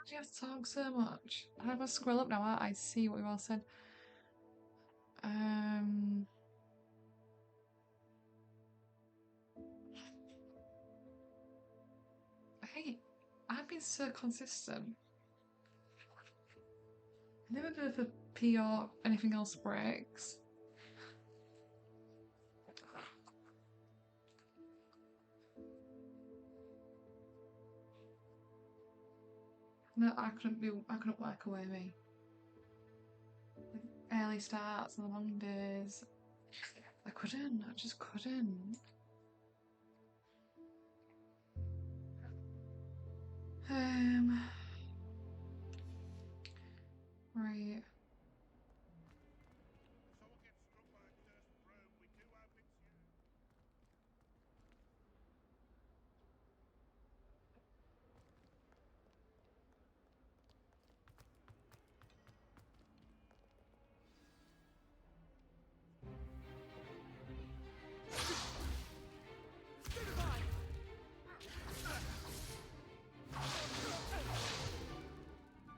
do you have to talk so much? I have to scroll up now. I see what you all said. Hey, I've been so consistent. I never go for P or anything else breaks. No, I couldn't work away me. Like early starts and the long days. I just couldn't. Right.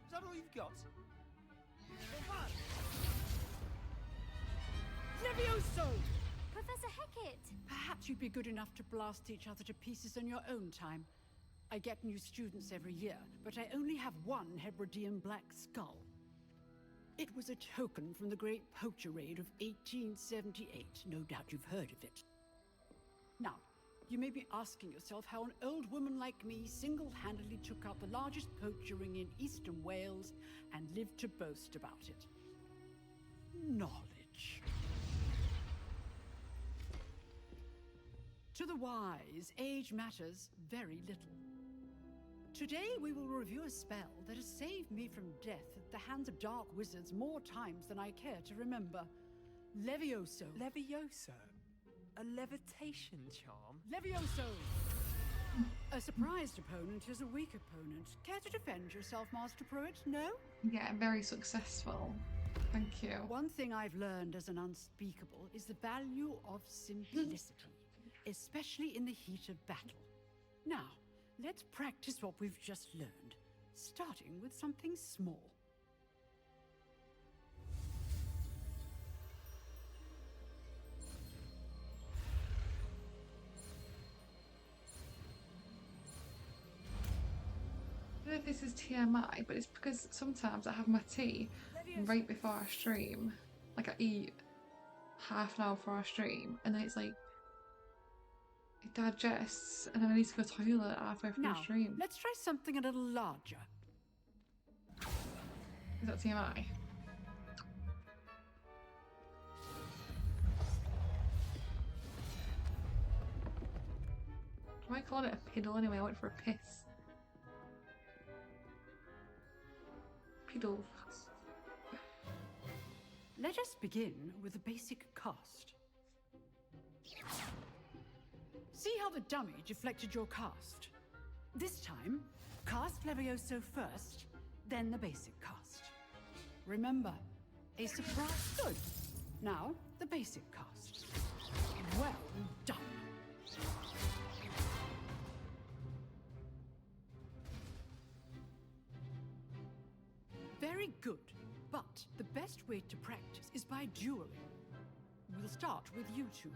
Is that all you've got? Levioso! Professor Hecat! Perhaps you'd be good enough to blast each other to pieces in your own time. I get new students every year, but I only have one Hebridean Black Skull. It was a token from the Great Poacher Raid of 1878. No doubt you've heard of it. Now, you may be asking yourself how an old woman like me single-handedly took out the largest poacher ring in eastern Wales and lived to boast about it. Knowledge. To the wise, age matters very little. Today we will review a spell that has saved me from death at the hands of dark wizards more times than I care to remember. Levioso. Levioso? A levitation charm? Levioso! A surprised opponent is a weak opponent. Care to defend yourself, Master Pruitt? No? Yeah, very successful. Thank you. One thing I've learned as an unspeakable is the value of simplicity, especially in the heat of battle. Now, let's practice what we've just learned, starting with something small. I don't know if this is TMI, but it's because sometimes I have my tea right before I stream. Like I eat half an hour before I stream, and then it's like it digests, and then I need to go to the toilet halfway through the stream. Let's try something a little larger. Is that TMI? Why call it a piddle anyway? I went for a piss. Piddle. Let us begin with the basic cast. See how the dummy deflected your cast? This time, cast Levioso first, then the basic cast. Remember, a surprise. Good. Now, the basic cast. Well done. Very good, but the best way to practice is by dueling. We'll start with you two.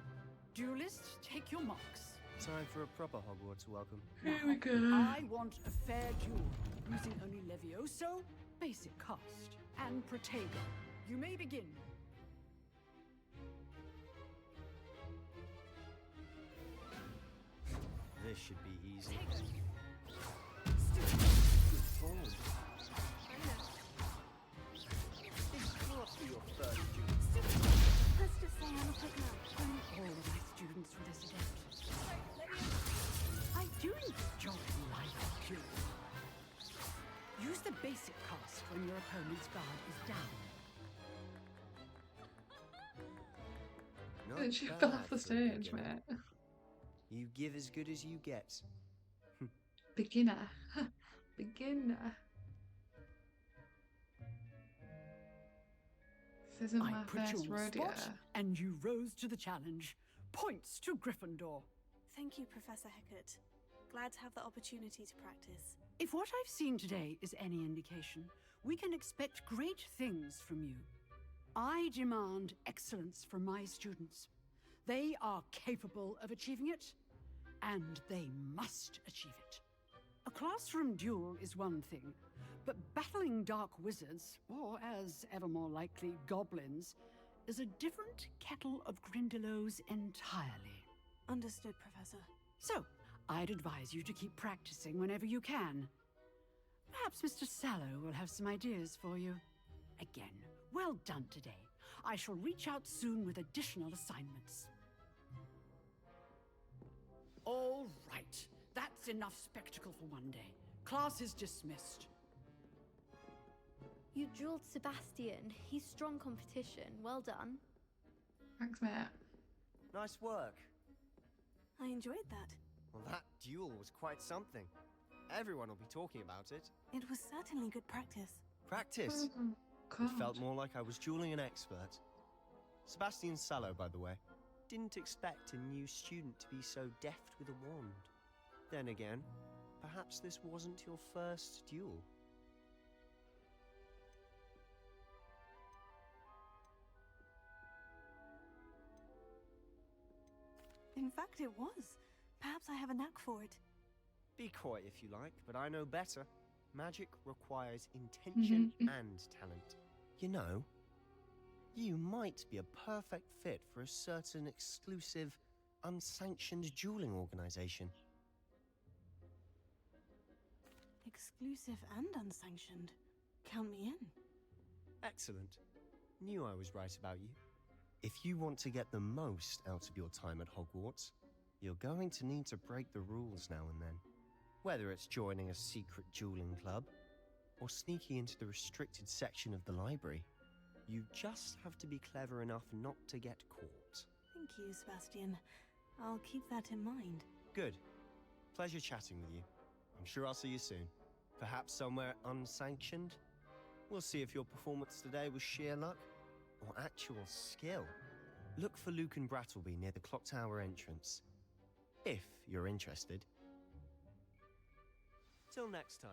Duelists, take your marks. Time for a proper Hogwarts welcome. Here we go. I want a fair duel, using only Levioso, basic cast, and Protego. You may begin. This should be easy. Good form. After your first duel. Let's just say I'm a quick mouth. All of my students for this event. I do enjoy life duel. Use the basic cast when your opponent's guard is down. Not Did you bad fell off the for a stage, beginner. mate? You give as good as you get. Beginner. Beginner. This isn't I my put you first on the rodeo. spot, and you rose to the challenge. Points to Gryffindor. Thank you, Professor Hecat. Glad to have the opportunity to practice. If what I've seen today is any indication, we can expect great things from you. I demand excellence from my students. They are capable of achieving it, and they must achieve it. A classroom duel is one thing, but battling dark wizards, or as ever more likely, goblins, is a different kettle of Grindylows entirely. Understood, Professor. So, I'd advise you to keep practicing whenever you can. Perhaps Mr. Sallow will have some ideas for you. Again, well done today. I shall reach out soon with additional assignments. All right. That's enough spectacle for one day. Class is dismissed. You drilled Sebastian. He's strong competition. Well done. Thanks, mate. Nice work. I enjoyed that. Well, that duel was quite something. Everyone will be talking about it. It was certainly good practice. Practice? God. It felt more like I was dueling an expert. Sebastian Sallow, by the way. Didn't expect a new student to be so deft with a wand. Then again, perhaps this wasn't your first duel. In fact, it was. Perhaps I have a knack for it. Be coy if you like, but I know better. Magic requires intention and talent. You know, you might be a perfect fit for a certain exclusive, unsanctioned dueling organization. Exclusive and unsanctioned. Count me in. Excellent. Knew I was right about you. If you want to get the most out of your time at Hogwarts, you're going to need to break the rules now and then. Whether it's joining a secret dueling club, or sneaking into the restricted section of the library, you just have to be clever enough not to get caught. Thank you, Sebastian. I'll keep that in mind. Good. Pleasure chatting with you. I'm sure I'll see you soon. Perhaps somewhere unsanctioned? We'll see if your performance today was sheer luck or actual skill. Look for Luke and Brattleby near the clock tower entrance. If you're interested. Till next time.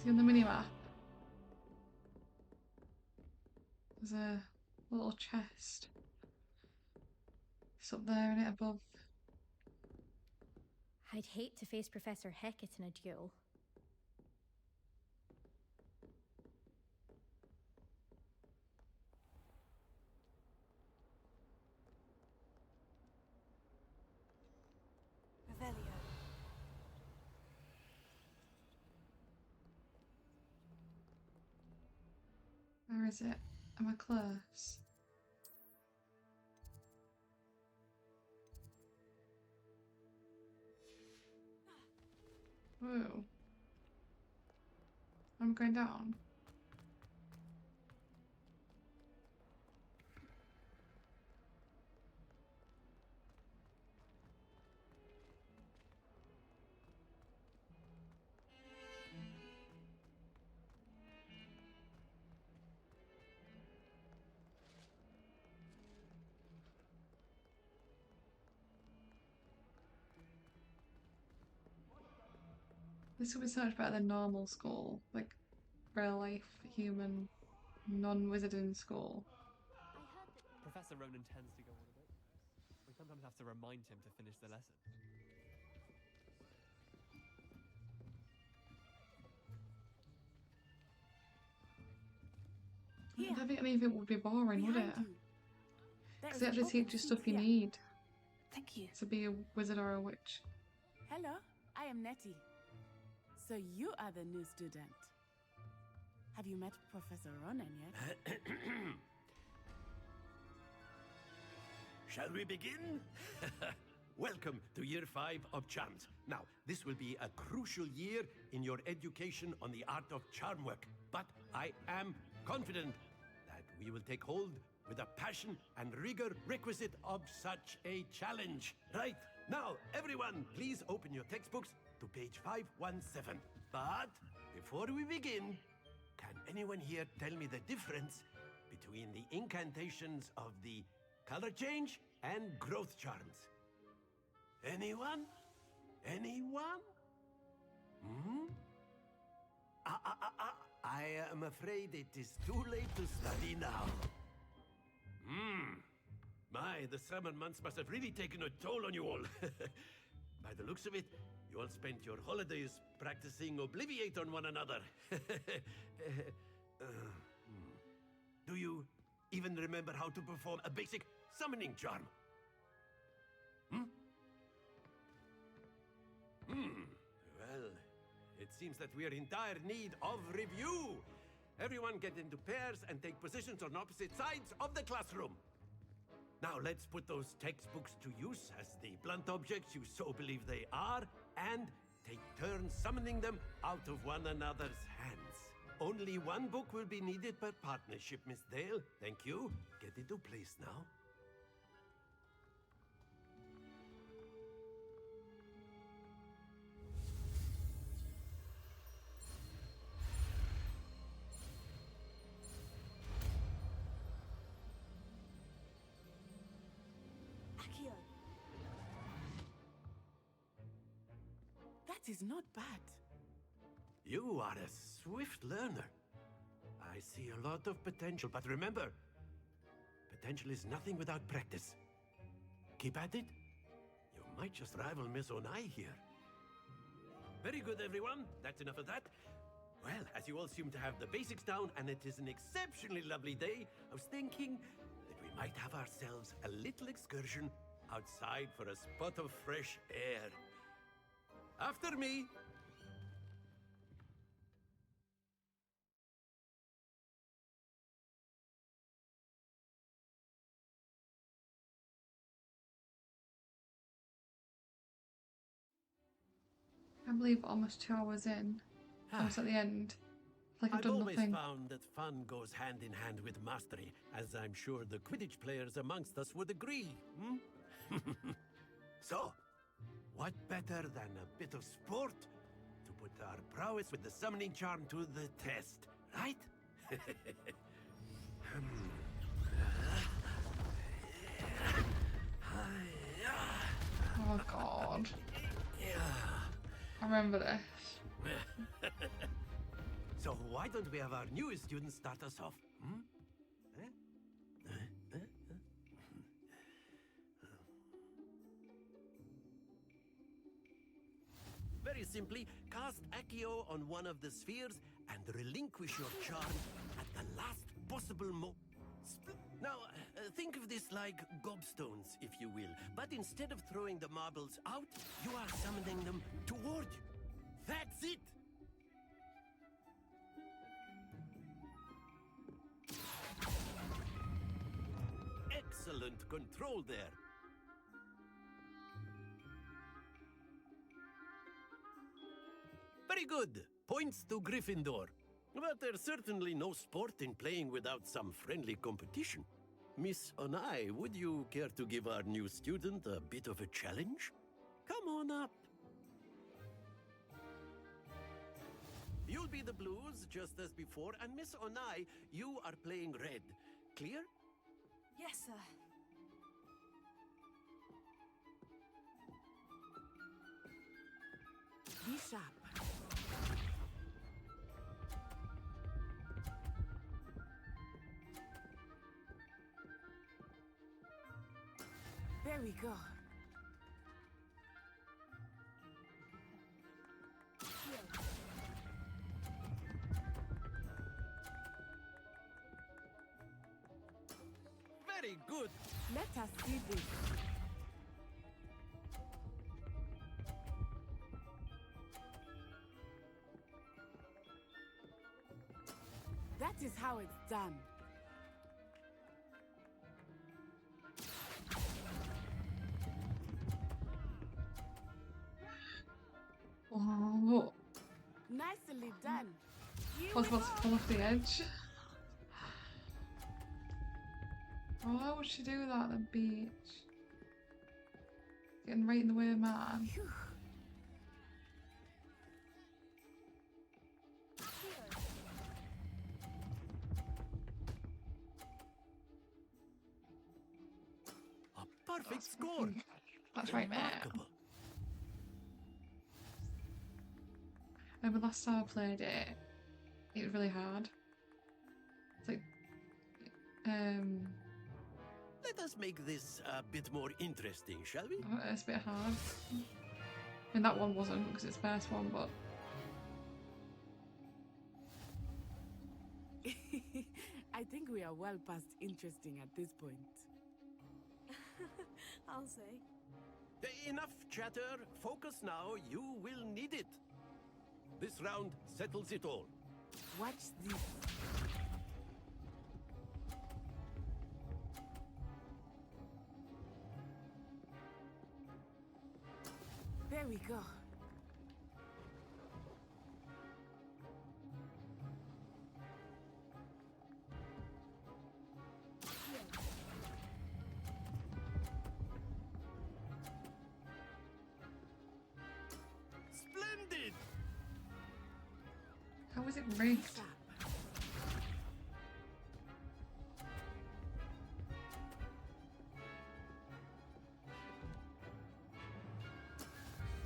See on the minimap? There's a little chest. It's up there and it above. I'd hate to face Professor Hecat in a duel. Revelio. Where is it? Am I close? Whoa. I'm going down. This would be so much better than normal school, like real life human non-wizarding school. Professor Ronan tends to go on a bit. We sometimes have to remind him to finish the lesson. I don't think any of it would be boring, would it? Because it actually teaches you stuff you need. Thank you. To be a wizard or a witch. Hello, I am Nettie. So you are the new student. Have you met Professor Ronan yet? Shall we begin? Welcome to Year 5 of Charms. Now, this will be a crucial year in your education on the art of charm work. But I am confident that we will take hold with the passion and rigor requisite of such a challenge. Right, now, everyone, please open your textbooks to page 517. But before we begin, can anyone here tell me the difference between the incantations of the color change and growth charms. Anyone? Anyone? Hmm? I am afraid it is too late to study now. My, the summer months must have really taken a toll on you all. By the looks of it, you all spent your holidays practicing Obliviate on one another. Do you even remember how to perform a basic summoning charm? Well, it seems that we are in dire need of review. Everyone get into pairs and take positions on opposite sides of the classroom. Now let's put those textbooks to use as the blunt objects you so believe they are, and take turns summoning them out of one another's hands. Only one book will be needed per partnership, Miss Dale. Thank you. Get into place now. Akio. That is not bad. You are a swift learner. I see a lot of potential, but remember, potential is nothing without practice. Keep at it. You might just rival Miss Onai here. Very good, everyone. That's enough of that. Well, as you all seem to have the basics down, and it is an exceptionally lovely day, I was thinking that we might have ourselves a little excursion outside for a spot of fresh air. After me. I can't believe almost 2 hours in. Almost at the end. Like I've done always nothing. found that fun goes hand in hand with mastery, as I'm sure the Quidditch players amongst us would agree. So, what better than a bit of sport to put our prowess with the summoning charm to the test, right? Oh god. I remember this. So why don't we have our newest student start us off? Very simply, cast Accio on one of the spheres and relinquish your charm at the last possible Now, think of this like gobstones, if you will. But instead of throwing the marbles out, you are summoning them toward you. That's it! Excellent control there. Very good. Points to Gryffindor. But there's certainly no sport in playing without some friendly competition. Miss Onai, would you care to give our new student a bit of a challenge? Come on up. You'll be the blues, just as before, and Miss Onai, you are playing red. Clear? Yes, sir. Be sharp. There we go. Very good. Let us see this. That is how it's done. Wow. Nicely done. I was about to fall off the edge. Why would she do that at the beach? Getting right in the way of man. perfect score. That's right, mate. Remarkable. The last time I played it, it was really hard. It's like, Let us make this a bit more interesting, shall we? it's a bit hard. I mean, that one wasn't because it's the first one, but I think we are well past interesting at this point. I'll say. Enough chatter. Focus now. You will need it. This round settles it all. Watch this. There we go. Splendid! how was it rigged?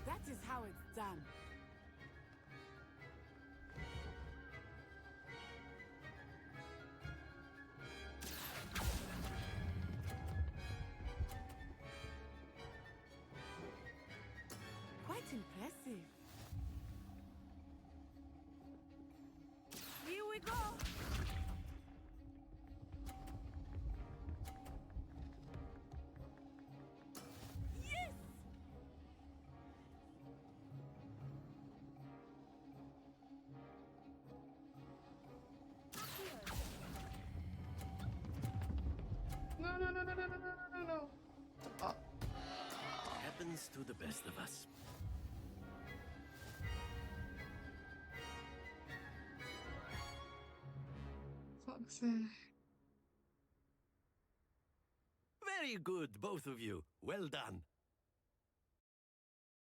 That is how it's done. Quite impressive. Here we go. Yes! No, no, no, no, no, no, no, no, no. Oh. Happens to the best of us. Fuck's sake. Very good, both of you. Well done.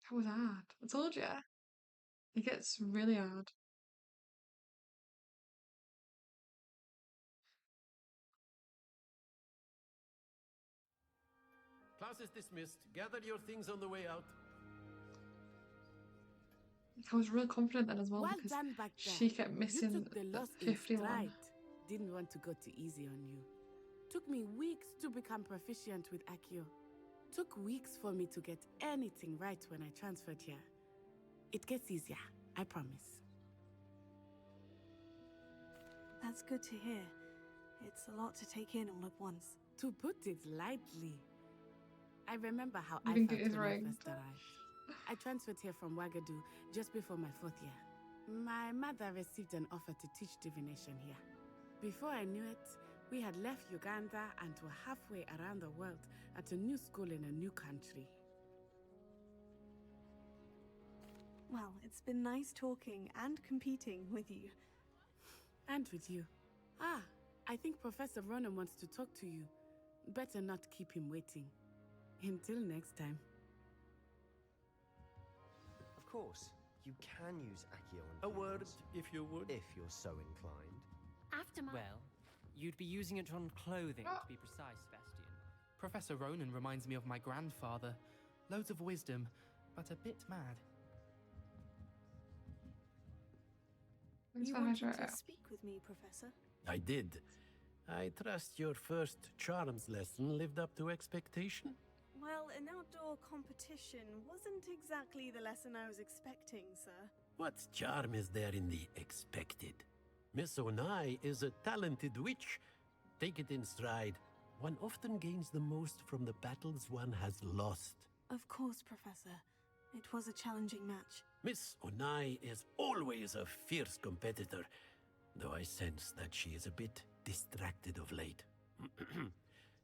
That was hard. I told you. It gets really hard. Class is dismissed. Gather your things on the way out. I was real confident then as well Well because done back there. she kept You missing took the the loss in 51. stride. Didn't want to go too easy on you. Took me weeks to become proficient with Accio. Took weeks for me to get anything right when I transferred here. It gets easier, I promise. That's good to hear. It's a lot to take in all at once. To put it lightly. I remember how You I think felt it is when I rigged? first arrived. I transferred here from Wagadu just before my 4th year. My mother received an offer to teach divination here. Before I knew it, we had left Uganda and were halfway around the world at a new school in a new country. Well, it's been nice talking and competing with you. And with you. Ah, I think Professor Ronan wants to talk to you. Better not keep him waiting. Until next time. Of course, you can use Accio on A word, pupils, if you would. if you're so inclined. After my... Well, you'd be using it on clothing, to be precise, Sebastian. Professor Ronan reminds me of my grandfather. Loads of wisdom, but a bit mad. You wanted to speak with me, Professor? I did. I trust your first charms lesson lived up to expectation. Well, an outdoor competition wasn't exactly the lesson I was expecting, sir. What charm is there in the expected? Miss Onai is a talented witch. Take it in stride. One often gains the most from the battles one has lost. Of course, Professor. It was a challenging match. Miss Onai is always a fierce competitor, though I sense that she is a bit distracted of late.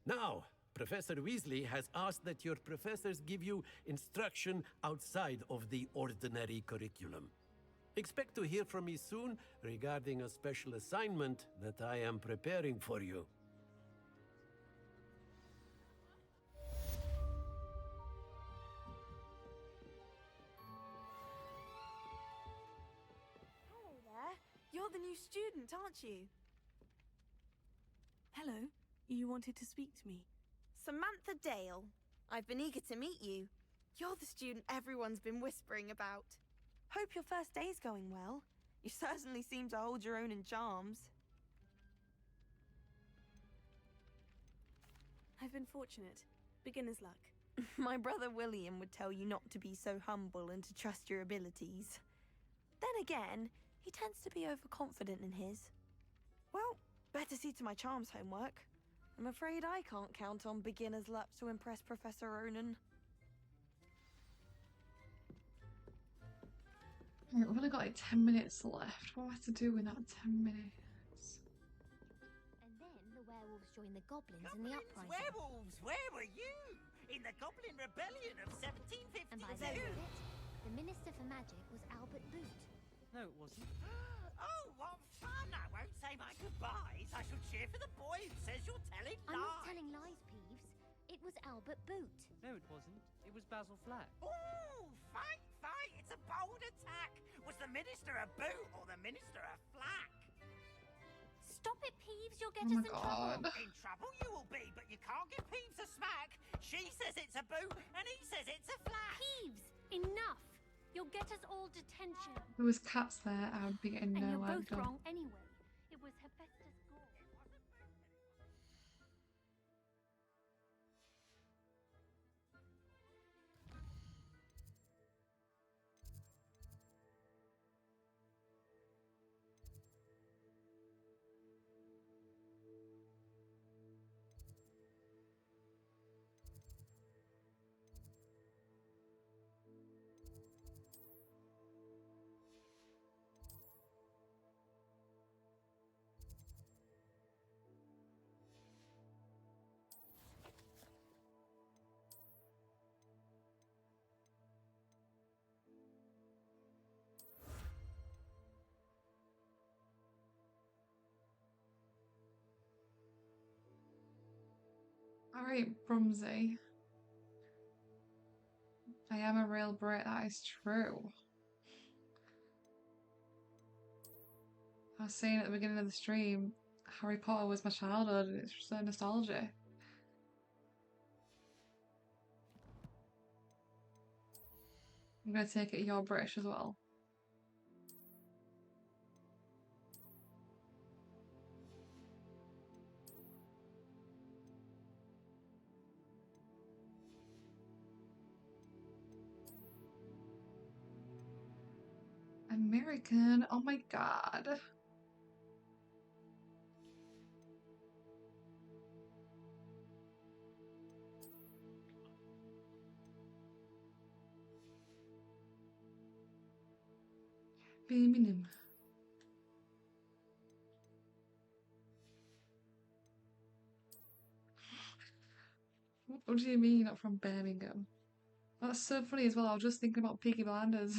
Now, Professor Weasley has asked that your professors give you instruction outside of the ordinary curriculum. Expect to hear from me soon regarding a special assignment that I am preparing for you. Hello there. You're the new student, aren't you? Hello. You wanted to speak to me. Samantha Dale. I've been eager to meet you. You're the student everyone's been whispering about. Hope your first day's going well. You certainly seem to hold your own in charms. I've been fortunate. Beginner's luck. My brother William would tell you not to be so humble and to trust your abilities. Then again, he tends to be overconfident in his. Well, better see to my charms homework. I'm afraid I can't count on beginner's luck to impress Professor Ronan. Right, we've only got like 10 minutes left. What do I have to do in that 10 minutes? And then the werewolves joined the goblins in the uprising. Werewolves, where were you? In the Goblin Rebellion of 1752? And by the end of it, the Minister for Magic was Albert Boot. No, it wasn't. Oh, what fun! I won't say my goodbyes. I shall cheer for the boy who says you're telling lies. I'm not telling lies, Peeves. It was Albert Boot. No, it wasn't. It was Basil Flack. Ooh, fight! It's a bold attack. Was the Minister a boot or the Minister a flack? Stop it, Peeves. You'll get Oh us my in trouble. God. In trouble you will be, but you can't give Peeves a smack. She says it's a boot and he says it's a flack. Peeves, enough. You'll get us all detention. If there was cats there, I would be getting And no you're work both done. wrong anyway. It was Hephaestus Gore. Alright, Brumsy. I am a real Brit, that is true. I was saying at the beginning of the stream, Harry Potter was my childhood and it's just so nostalgic. I'm gonna take it you're British as well. American, oh my god. Birmingham. What do you mean not from Birmingham? That's so funny as well. I was just thinking about Peaky Blinders,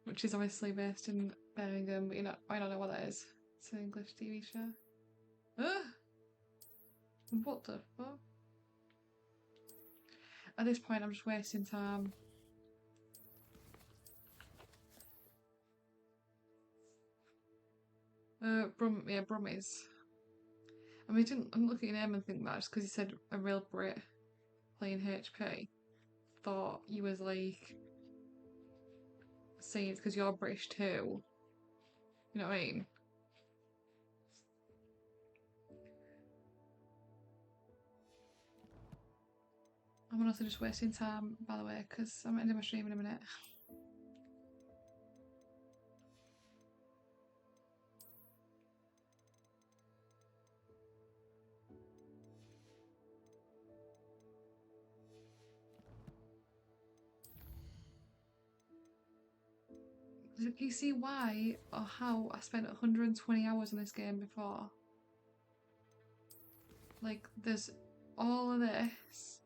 which is obviously based in Birmingham, but you know, I don't know what that is. It's an English TV show. What the fuck? At this point, I'm just wasting time. Brummies. I mean, I'm looking at your name and think that just because you said a real Brit playing HP. Thought you was like saying it's because you're British too. You know what I mean? I'm also just wasting time, by the way, because I'm ending my stream in a minute. Do you see why or how I spent 120 hours on this game before? Like, there's all of this.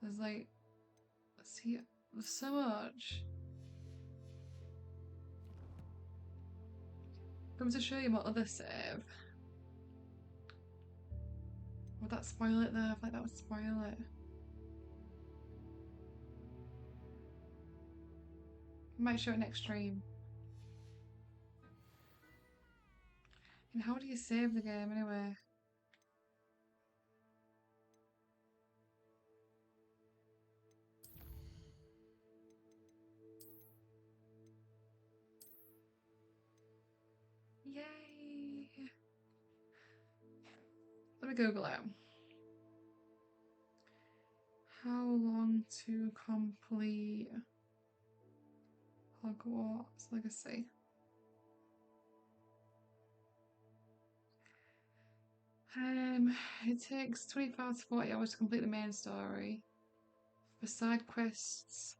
There's like, see, there's so much. I'm to show you my other save. Would that spoil it though? I feel like that would spoil it. Might show it next stream. And how do you save the game anyway? gonna Google it. How long to complete Hogwarts Legacy? It takes 25 to 40 hours to complete the main story. For side quests,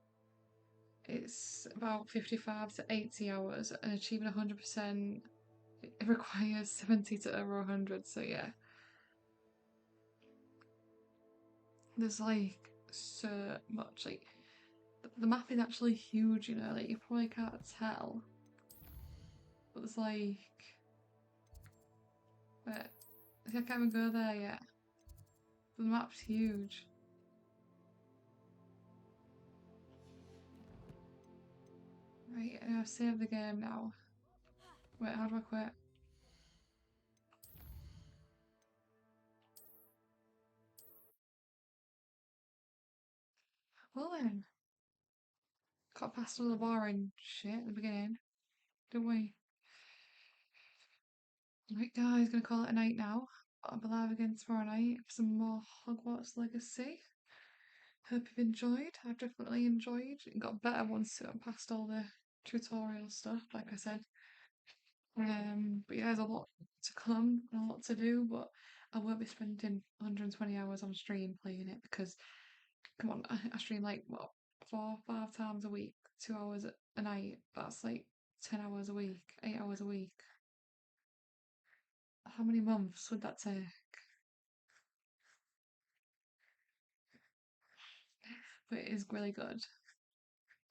it's about 55 to 80 hours, and achieving 100% it requires 70 to over 100, so yeah. There's like so much, like the map is actually huge, you know, like you probably can't tell. But there's like, wait, I can't even go there yet. The map's huge. Right, I've saved the game now. Wait, how do I quit? Well then. Got past all the boring shit at the beginning, didn't we? Right guys, gonna call it a night now. I'll be live again tomorrow night for some more Hogwarts Legacy. Hope you've enjoyed. I've definitely enjoyed. It got better once I passed all the tutorial stuff, like I said. But yeah, there's a lot to come and a lot to do, but I won't be spending 120 hours on stream playing it because, come on, I stream like, what, 4-5 times a week, 2 hours a night. That's like 10 hours a week, 8 hours a week. How many months would that take? But it is really good.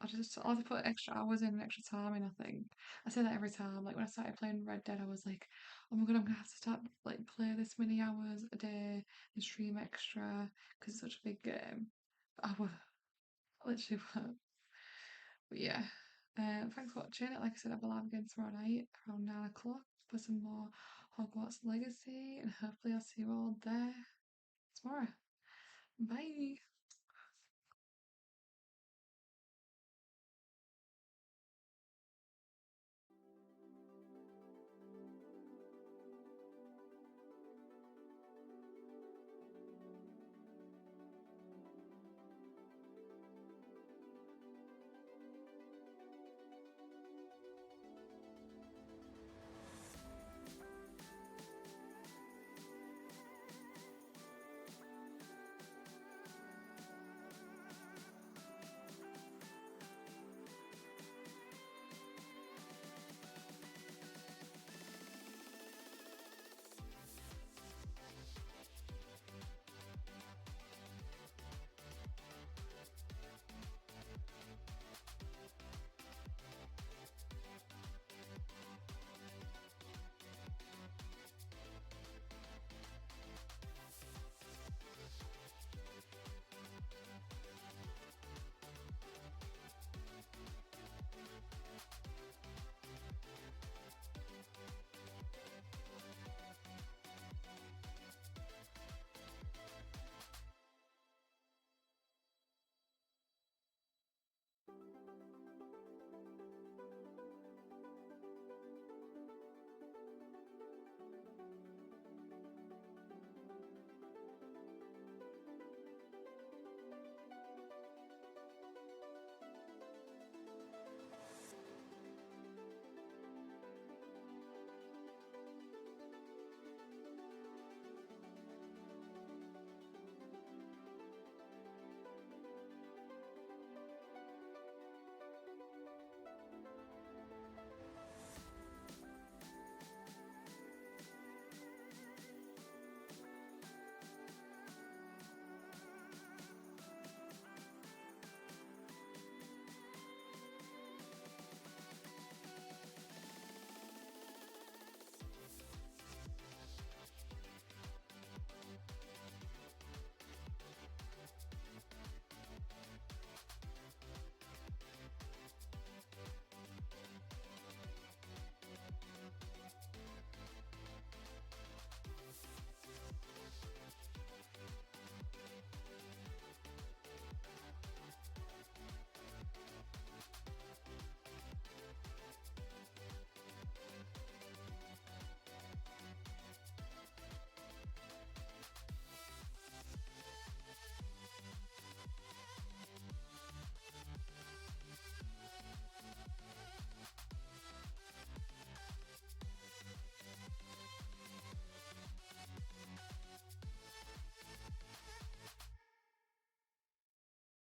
I'll have to put extra hours in, extra time in, I think. I say that every time. Like when I started playing Red Dead, I was like, oh my god, I'm gonna have to start like play this many hours a day and stream extra because it's such a big game. But I literally won't. But yeah. Thanks for watching. Like I said, I'll be live again tomorrow night around 9 o'clock for some more Hogwarts Legacy, and hopefully I'll see you all there tomorrow. Bye.